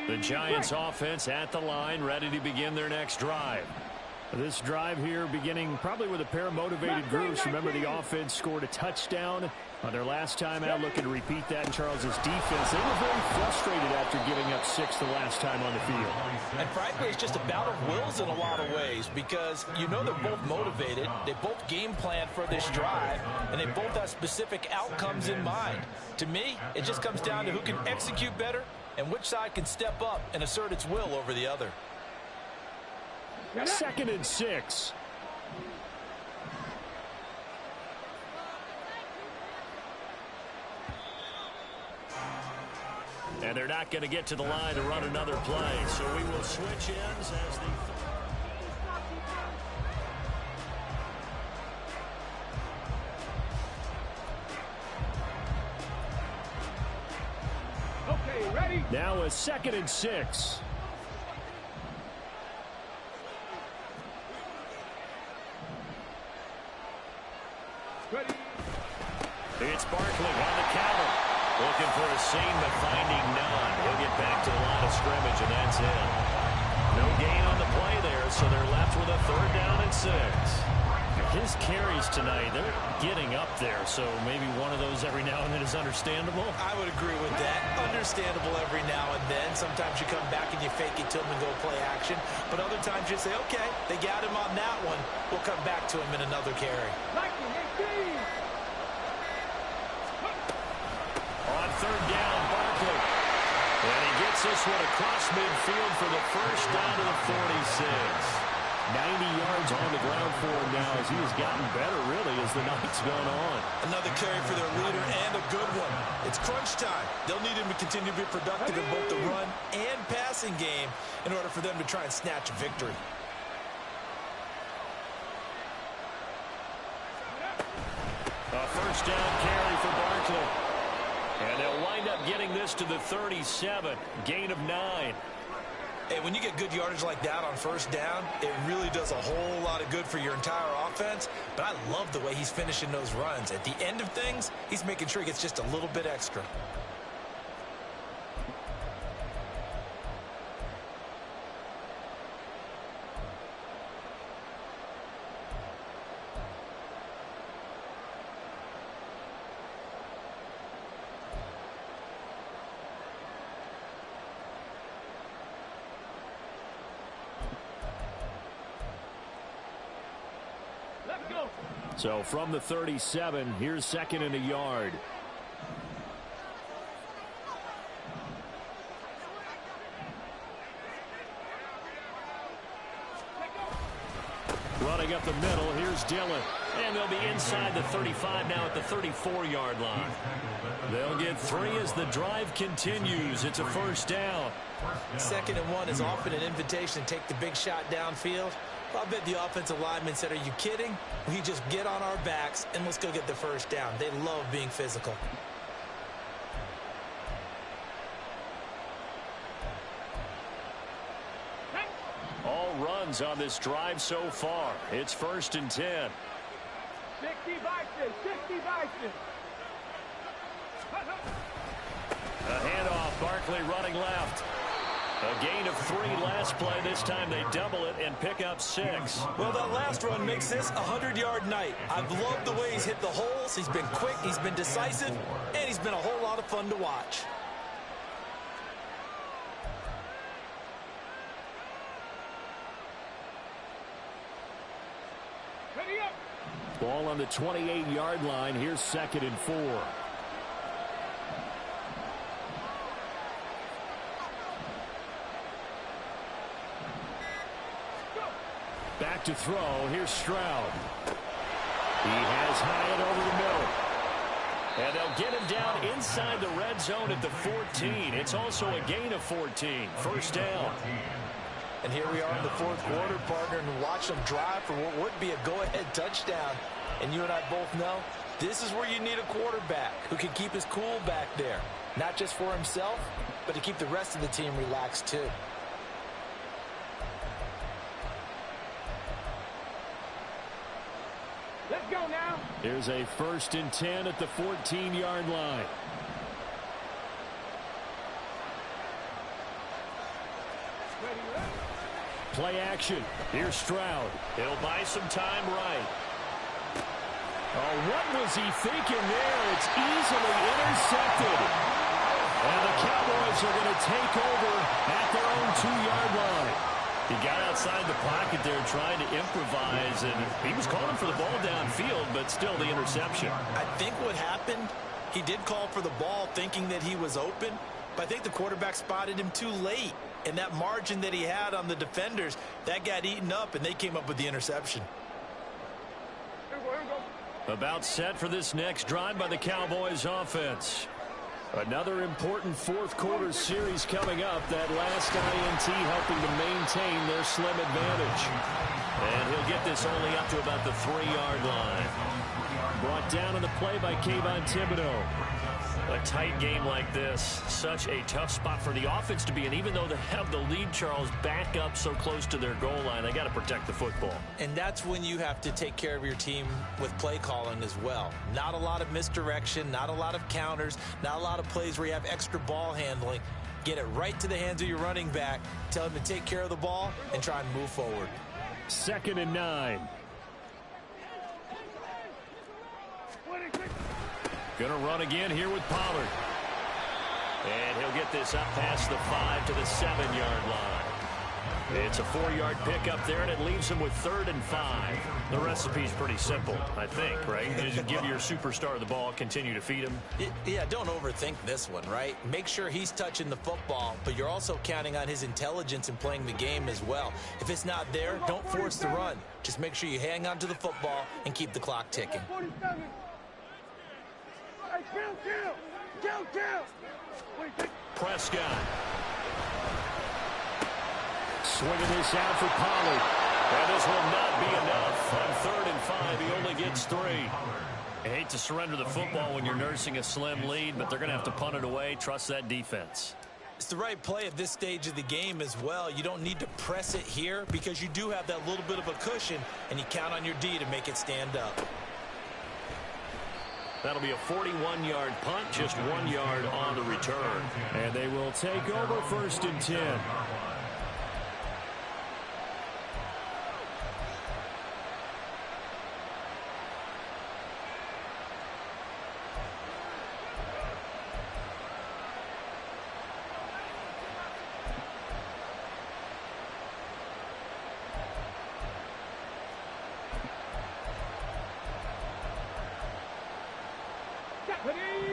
The Giants offense at the line, ready to begin their next drive. This drive here beginning probably with a pair of motivated groups. Remember, the offense scored a touchdown on their last time out, looking to repeat that in Charles's defense. They were very frustrated after giving up 6 the last time on the field. And frankly, it's just a battle of wills in a lot of ways because you know they're both motivated. They both game plan for this drive, and they both have specific outcomes in mind. To me, it just comes down to who can execute better and which side can step up and assert its will over the other. 2nd and 6. And they're not going to get to the line to run another play, so we will switch ends as the... Okay, ready? Now a 2nd and 6. Ready? It's Barkley on the counter. Looking for a seam, but finding none. He'll get back to the line of scrimmage, and that's it. No gain on the play there, so they're left with a 3rd down and 6. His carries tonight, they're getting up there, so maybe one of those every now and then is understandable. I would agree with that. Understandable every now and then. Sometimes you come back and you fake it to him and go play action. But other times you say, okay, they got him on that one. We'll come back to him in another carry. On 3rd down, Barkley. And he gets this one across midfield for the 1st down to the 46. 90 yards on the ground for him now as he has gotten better, really, as the night's gone on. Another carry for their leader and a good one. It's crunch time. They'll need him to continue to be productive in both the run and passing game in order for them to try and snatch a victory. A 1st down carry for Barkley. And they'll wind up getting this to the 37. Gain of 9. Hey, when you get good yardage like that on 1st down, it really does a whole lot of good for your entire offense. But I love the way he's finishing those runs. At the end of things, he's making sure he gets just a little bit extra. So from the 37, here's 2nd and a yard. Running up the middle, here's Dillon. And they'll be inside the 35 now at the 34-yard line. They'll get 3 as the drive continues. It's a 1st down. 2nd and 1 is often an invitation to take the big shot downfield. I bet the offensive lineman said, are you kidding? We just get on our backs and let's go get the 1st down. They love being physical. All runs on this drive so far. It's 1st and 10. 60 Bison, 60 Bison. A handoff, Barkley running left. A gain of 3 last play. This time they double it and pick up 6. Well, that last run makes this a 100-yard night. I've loved the way he's hit the holes. He's been quick, he's been decisive, and he's been a whole lot of fun to watch. Ball on the 28-yard line. Here's 2nd and 4. Back to throw. Here's Stroud. He has Hyatt over the middle. And they'll get him down inside the red zone at the 14. It's also a gain of 14. First down. And here we are in the fourth quarter, partner, and watch them drive for what would be a go-ahead touchdown. And you and I both know this is where you need a quarterback who can keep his cool back there. Not just for himself, but to keep the rest of the team relaxed too. Let's go now. Here's a 1st and 10 at the 14-yard line. Play action. Here's Stroud. He'll buy some time right. Oh, what was he thinking there? It's easily intercepted. And the Cowboys are going to take over at their own 2-yard line. He got outside the pocket there trying to improvise, and he was calling for the ball downfield, but still the interception. I think what happened, he did call for the ball thinking that he was open, but I think the quarterback spotted him too late. And that margin that he had on the defenders, that got eaten up, and they came up with the interception. About set for this next drive by the Cowboys offense. Another important fourth quarter series coming up. That last INT helping to maintain their slim advantage. And he'll get this only up to about the 3-yard line. Brought down on the play by Kayvon Thibodeau. A tight game like this, such a tough spot for the offense to be in. Even though they have the lead, Charles, back up so close to their goal line, they got to protect the football. And that's when you have to take care of your team with play calling as well. Not a lot of misdirection, not a lot of counters, not a lot of plays where you have extra ball handling. Get it right to the hands of your running back, tell him to take care of the ball, and try and move forward. 2nd and 9. Gonna run again here with Pollard. And he'll get this up past the 5 to the 7-yard line. It's a 4-yard pickup there, and it leaves him with 3rd and 5. The recipe's pretty simple, I think, right? You just give your superstar the ball, continue to feed him. Yeah, don't overthink this one, right? Make sure he's touching the football, but you're also counting on his intelligence in playing the game as well. If it's not there, don't force the run. Just make sure you hang on to the football and keep the clock ticking. Prescott. Swinging this out for Pollard. And this will not be enough. On 3rd and 5, he only gets 3. I hate to surrender the football when you're nursing a slim lead, but they're going to have to punt it away. Trust that defense. It's the right play at this stage of the game as well. You don't need to press it here because you do have that little bit of a cushion, and you count on your D to make it stand up. That'll be a 41-yard punt, just 1 yard on the return. And they will take over 1st and 10.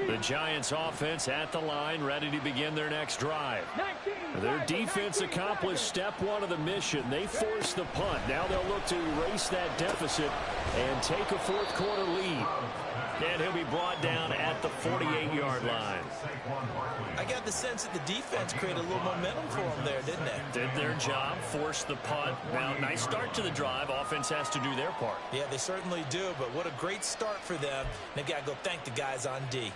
The Giants offense at the line, ready to begin their next drive. Their defense accomplished step 1 of the mission. They forced the punt. Now they'll look to erase that deficit and take a fourth quarter lead. And he'll be brought down at the 48-yard line. I got the sense that the defense created a little momentum for them there, didn't they? Did their job, forced the punt. Now, nice start to the drive. Offense has to do their part. Yeah, they certainly do, but what a great start for them. They've got to go thank the guys on D.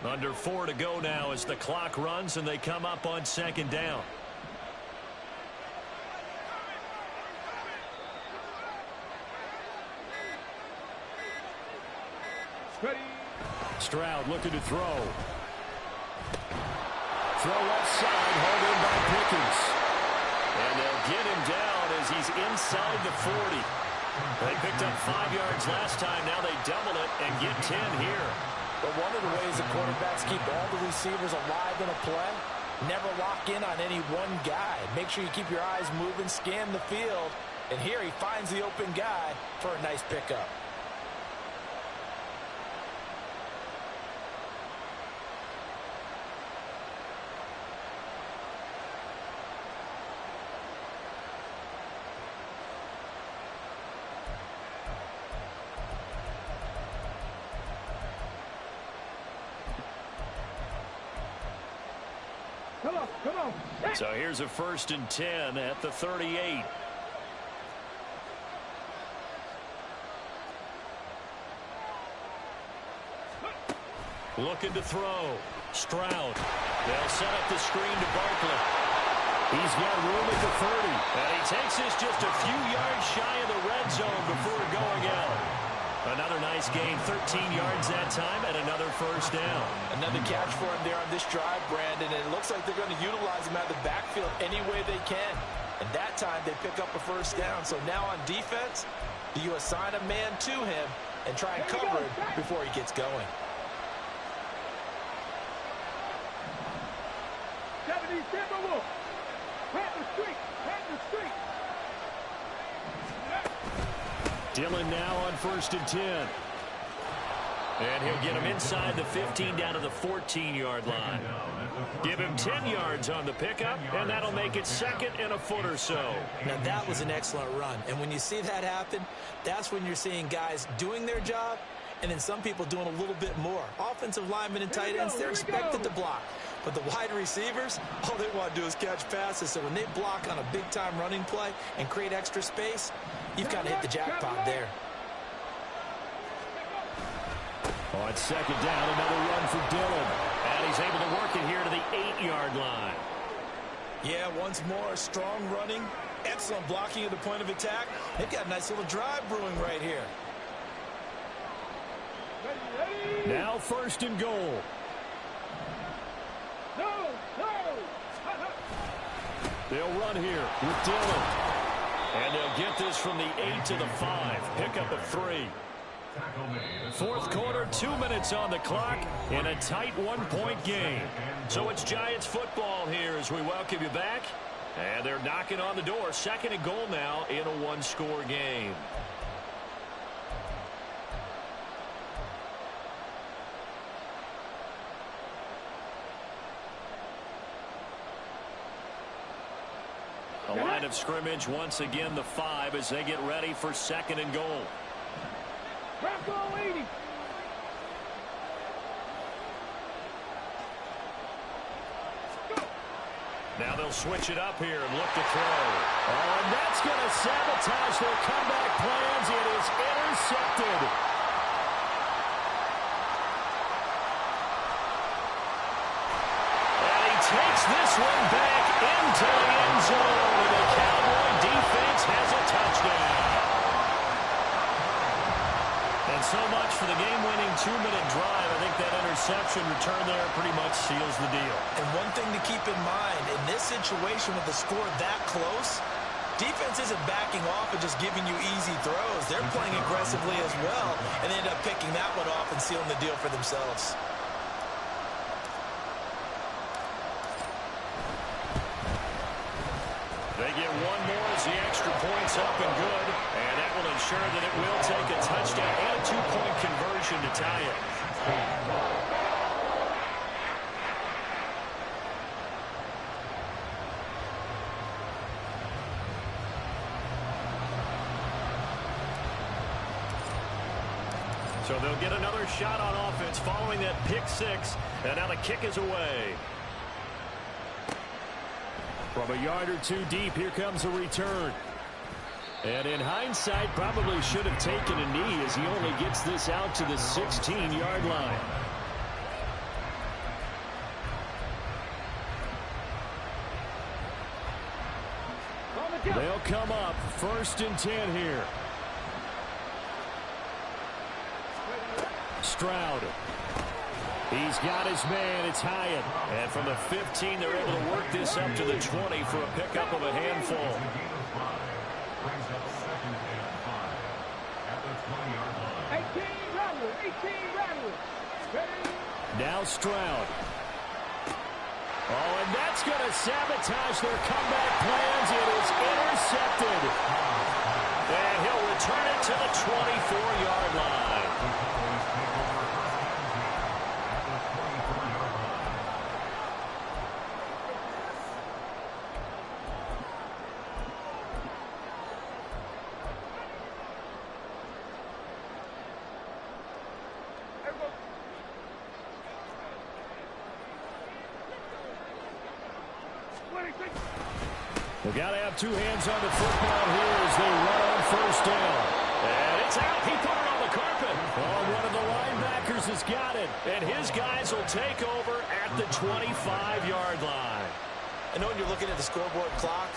Under 4 to go now as the clock runs and they come up on 2nd down. Stroud looking to throw. Throw left side, hauled in by Pickens. And they'll get him down as he's inside the 40. They picked up 5 yards last time. Now they double it and get 10 here. But one of the ways the quarterbacks keep all the receivers alive in a play, never lock in on any one guy. Make sure you keep your eyes moving, scan the field, And here he finds the open guy for a nice pickup. Come on. So here's a 1st and 10 at the 38. Looking to throw. Stroud. They'll set up the screen to Barkley. He's got room at the 30. And he takes this just a few yards shy of the red zone before going out. Another nice gain, 13 yards that time, and another 1st down. Another catch for him there on this drive, Brandon, and it looks like they're going to utilize him out of the backfield any way they can. And that time they pick up a 1st down. So now on defense, do you assign a man to him and try and cover him before he gets going? 70, Pat the street. Dillon now on 1st and 10. And he'll get him inside the 15 down to the 14-yard line. Give him 10 yards on the pickup, and that'll make it 2nd and a foot or so. Now that was an excellent run. And when you see that happen, that's when you're seeing guys doing their job and then some people doing a little bit more. Offensive linemen and tight ends, they're expected to block. But the wide receivers, all they want to do is catch passes. So when they block on a big-time running play and create extra space, you've kind of hit the jackpot there. On 2nd down, another run for Dillon. And he's able to work it here to the 8-yard line. Yeah, once more, strong running, excellent blocking at the point of attack. They've got a nice little drive brewing right here. Now 1st and goal. They'll run here with Dillon. And they'll get this from the 8 to the 5. Pickup of 3. 4th quarter, 2 minutes on the clock in a tight 1-point game. So it's Giants football here as we welcome you back. And they're knocking on the door. 2nd and goal now in a 1-score game. The line of scrimmage once again the 5 as they get ready for 2nd and goal. Now they'll switch it up here and look to throw. Oh, and that's going to sabotage their comeback plans. It is intercepted. And he takes this one back into the end zone. And the Cowboy defense has a touchdown. And so much for the game-winning 2-minute drive. I think that interception return there pretty much seals the deal. And one thing to keep in mind, in this situation with the score that close, defense isn't backing off and just giving you easy throws. They're playing aggressively as well, and they end up picking that one off and sealing the deal for themselves. They get one more as the extra point's up and good. And that will ensure that it will take a touchdown and a 2-point conversion to tie it. So they'll get another shot on offense following that pick 6. And now the kick is away. From a yard or 2 deep, here comes a return. And in hindsight, probably should have taken a knee as he only gets this out to the 16-yard line. They'll come up 1st and 10 here. Stroud. He's got his man. It's Hyatt. And from the 15, they're able to work this up to the 20 for a pickup of a handful. Now Stroud. Oh, and that's going to sabotage their comeback plans. It is intercepted. And he'll return it to the 24-yard line. We've got to have two hands on the football here as they run on first down. And it's out. He put it on the carpet. Oh, one of the linebackers has got it. And his guys will take over at the 25-yard line. I know when you're looking at the scoreboard clock,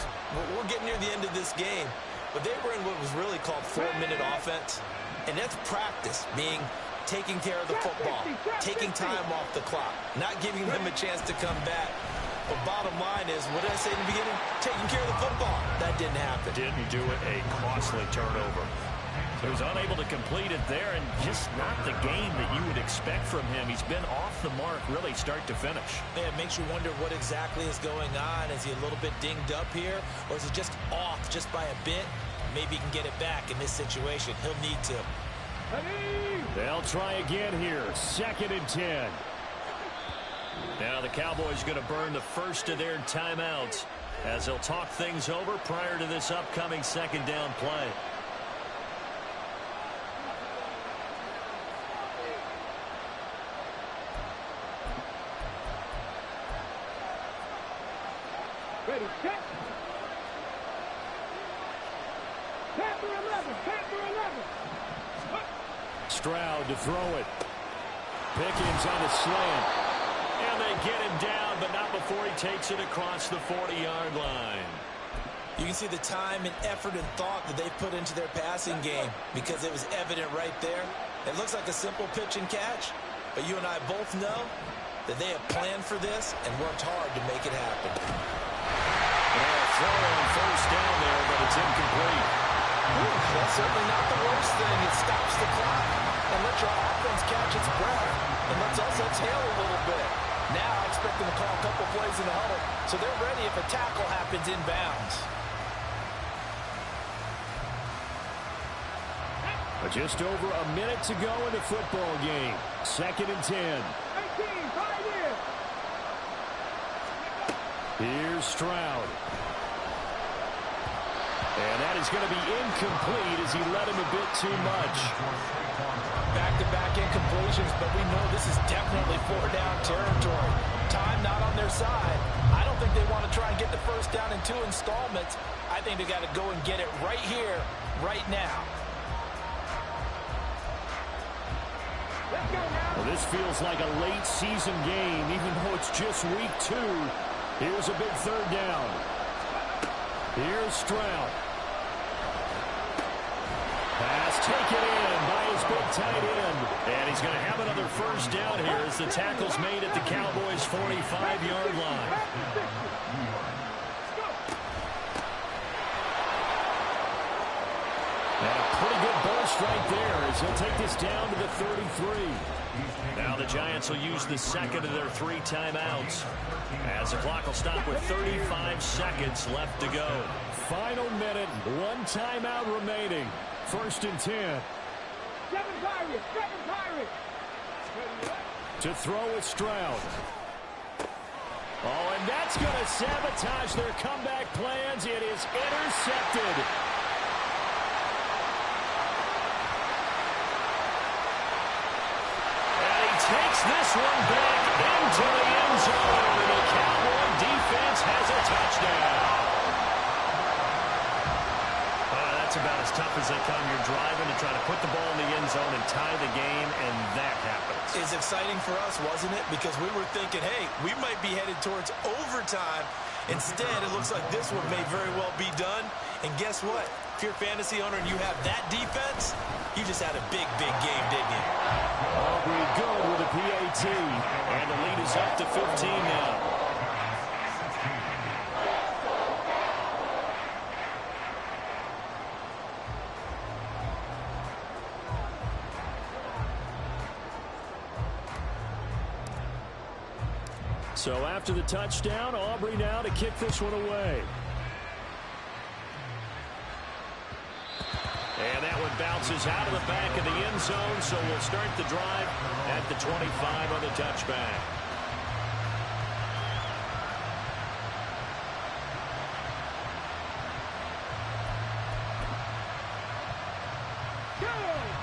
we're getting near the end of this game. But they were in what was really called 4-minute offense. And that's practice, being taking care of the football, taking time off the clock, not giving them a chance to come back. But bottom line is, what did I say in the beginning? Taking care of the football. That didn't happen. Didn't do it. A costly turnover. So he's unable to complete it there, and just not the game that you would expect from him. He's been off the mark, really, start to finish. Man, it makes you wonder what exactly is going on. Is he a little bit dinged up here, or is he just off just by a bit? Maybe he can get it back in this situation. He'll need to. They'll try again here. 2nd and 10. Now the Cowboys going to burn the first of their timeouts as they'll talk things over prior to this upcoming 2nd down play. Ready, set. Panther 11, Panther 11. Stroud to throw it. Pickens on a slant. And they get him down, but not before he takes it across the 40-yard line. You can see the time and effort and thought that they put into their passing game because it was evident right there. It looks like a simple pitch and catch, but you and I both know that they have planned for this and worked hard to make it happen. Well, throw on first down there, but it's incomplete. That's certainly not the worst thing. It stops the clock and lets your offense catch its breath and lets us exhale a little bit. Now I expect them to call a couple plays in the huddle, so they're ready if a tackle happens inbounds. Just over a minute to go in the football game. 2nd and 10. 18, right here. Here's Stroud. And that is going to be incomplete as he led him a bit too much. Back-to-back incompletions, but we know this is definitely 4-down territory. Time not on their side. I don't think they want to try and get the first down in 2 installments. I think they got to go and get it right here, right now. Well, this feels like a late season game, even though it's just week 2. Here's a big 3rd down. Here's Stroud. Pass taken in by his big tight end. And he's going to have another first down here as the tackle's made at the Cowboys' 45-yard line. And a pretty good burst right there as he'll take this down to the 33. Now the Giants will use the 2nd of their 3 timeouts as the clock will stop with 35 seconds left to go. Final minute, 1 timeout remaining. 1st and 10. 7 Pirates, 7 Pirates. To throw with Stroud. Oh, and that's going to sabotage their comeback plans. It is intercepted. Takes this one back into the end zone. The Cowboy defense has a touchdown. That's about as tough as they come. You're driving to try to put the ball in the end zone and tie the game, and that happens. It's exciting for us, wasn't it? Because we were thinking, hey, we might be headed towards overtime. Instead, it looks like this one may very well be done. And guess what? If you're a fantasy owner and you have that defense, you just had a big, big game, didn't you? Aubrey good with a PAT. And the lead is up to 15 now. So after the touchdown, Aubrey now to kick this one away. bounces out of the back of the end zone, so we'll start the drive at the 25 on the touchback.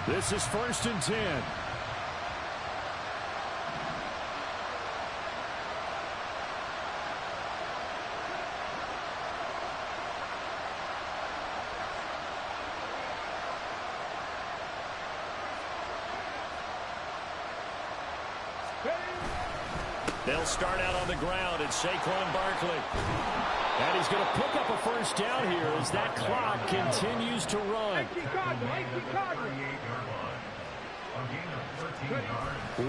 This is 1st and 10. They'll start out on the ground, and Saquon Barkley. And he's going to pick up a first down here as that clock continues to run.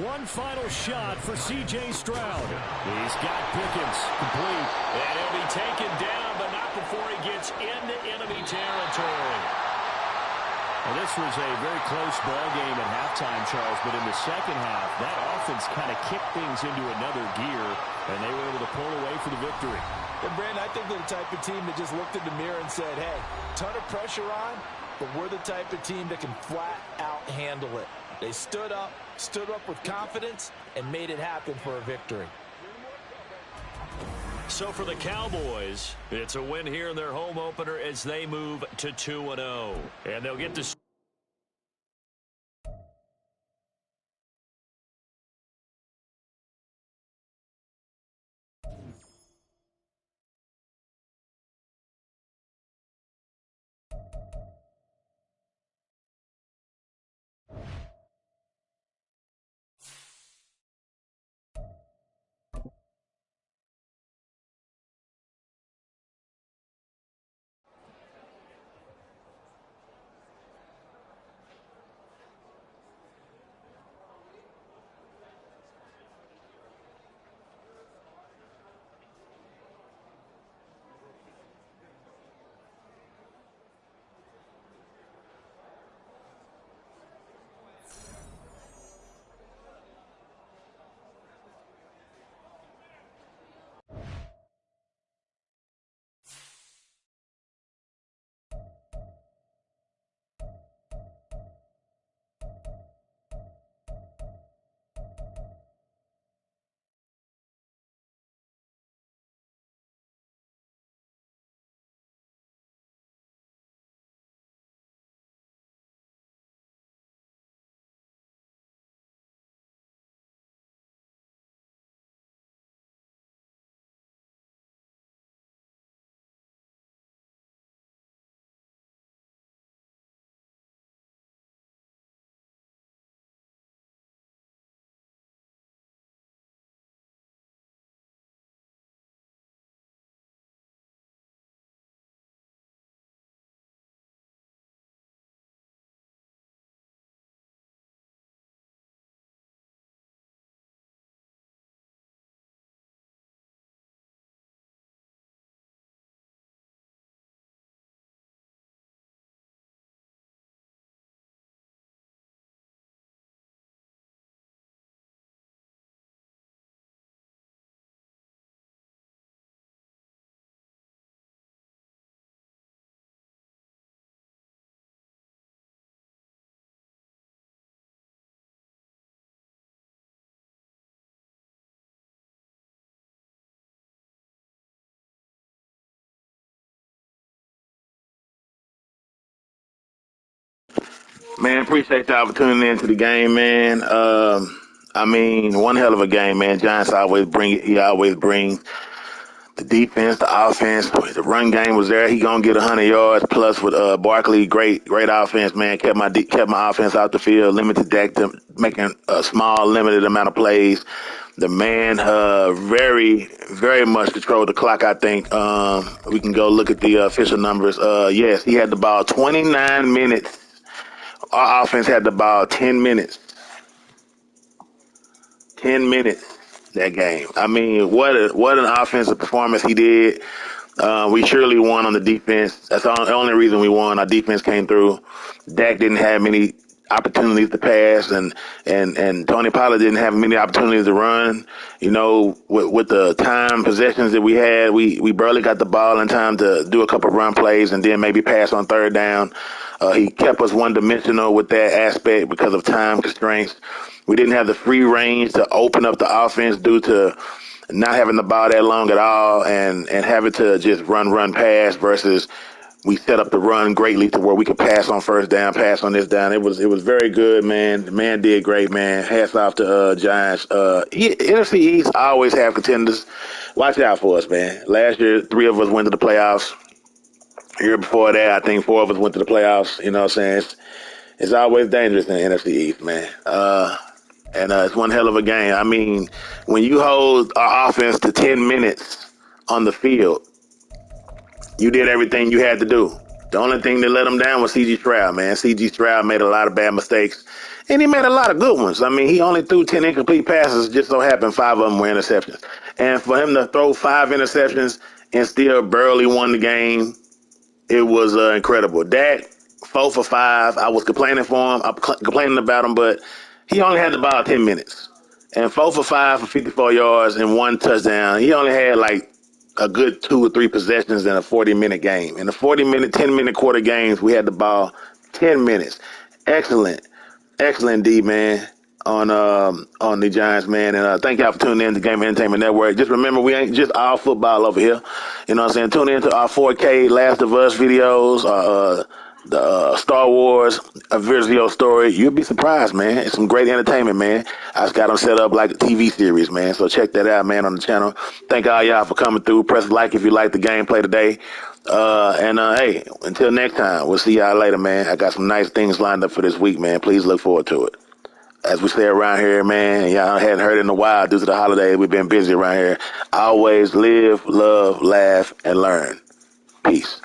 One final shot for C.J. Stroud. He's got Pickens complete. And he'll be taken down, but not before he gets into enemy territory. Well, this was a very close ball game at halftime, Charles, but in the second half, that offense kind of kicked things into another gear, and they were able to pull away for the victory. And Brandon, I think they're the type of team that just looked in the mirror and said, hey, ton of pressure on, but we're the type of team that can flat out handle it. They stood up with confidence, and made it happen for a victory. So for the Cowboys, it's a win here in their home opener as they move to 2-0. And they'll get to... Man, appreciate y'all for tuning into the game, man. I mean, one hell of a game, man. Giants always bring it. He always brings the defense, the offense. The run game was there. He gonna get 100 yards plus with Barkley. Great offense, man. Kept my offense out the field. Limited Dak to making a small, limited amount of plays. The man very much controlled the clock. I think we can go look at the official numbers. Yes, he had the ball 29 minutes. Our offense had the ball 10 minutes. 10 minutes that game. I mean, what an offensive performance he did. We surely won on the defense. That's the only reason we won. Our defense came through. Dak didn't have many opportunities to pass, and Tony Pollard didn't have many opportunities to run. You know, with the time possessions that we had, we barely got the ball in time to do a couple of run plays and then maybe pass on third down. He kept us one-dimensional with that aspect because of time constraints. We didn't have the free range to open up the offense due to not having the ball that long at all and having to just run, pass versus we set up the run greatly to where we could pass on first down, pass on this down. It was very good, man. The man did great, man. Hats off to Giants. NFC East always have contenders. Watch out for us, man. Last year, 3 of us went to the playoffs. The year before that, I think 4 of us went to the playoffs. You know what I'm saying? It's always dangerous in the NFC East, man. And it's one hell of a game. I mean, when you hold our offense to 10 minutes on the field, you did everything you had to do. The only thing that let him down was C.G. Stroud, man. C.G. Stroud made a lot of bad mistakes, and he made a lot of good ones. I mean, he only threw 10 incomplete passes. Just so happened 5 of them were interceptions. And for him to throw 5 interceptions and still barely won the game, it was incredible. Dak, 4 for 5. I was complaining for him. I'm complaining about him, but he only had the ball 10 minutes. And 4 for 5 for 54 yards and 1 touchdown. He only had like a good 2 or 3 possessions in a 40-minute game. In the 40-minute, 10-minute quarter games, we had the ball 10 minutes. Excellent. Excellent, D, man, on the Giants, man. And thank y'all for tuning in to Game Entertainment Network. Just remember, we ain't just all football over here. You know what I'm saying? Tune in to our 4K Last of Us videos, the Star Wars, a video story. You'll be surprised, man. It's some great entertainment, man. I just got them set up like a TV series, man. So check that out, man, on the channel. Thank all y'all for coming through. Press like if you like the gameplay today. Hey, until next time, we'll see y'all later, man. I got some nice things lined up for this week, man. Please look forward to it. As we say around here, man, y'all hadn't heard it in a while due to the holidays. We've been busy around here. Always live, love, laugh, and learn. Peace.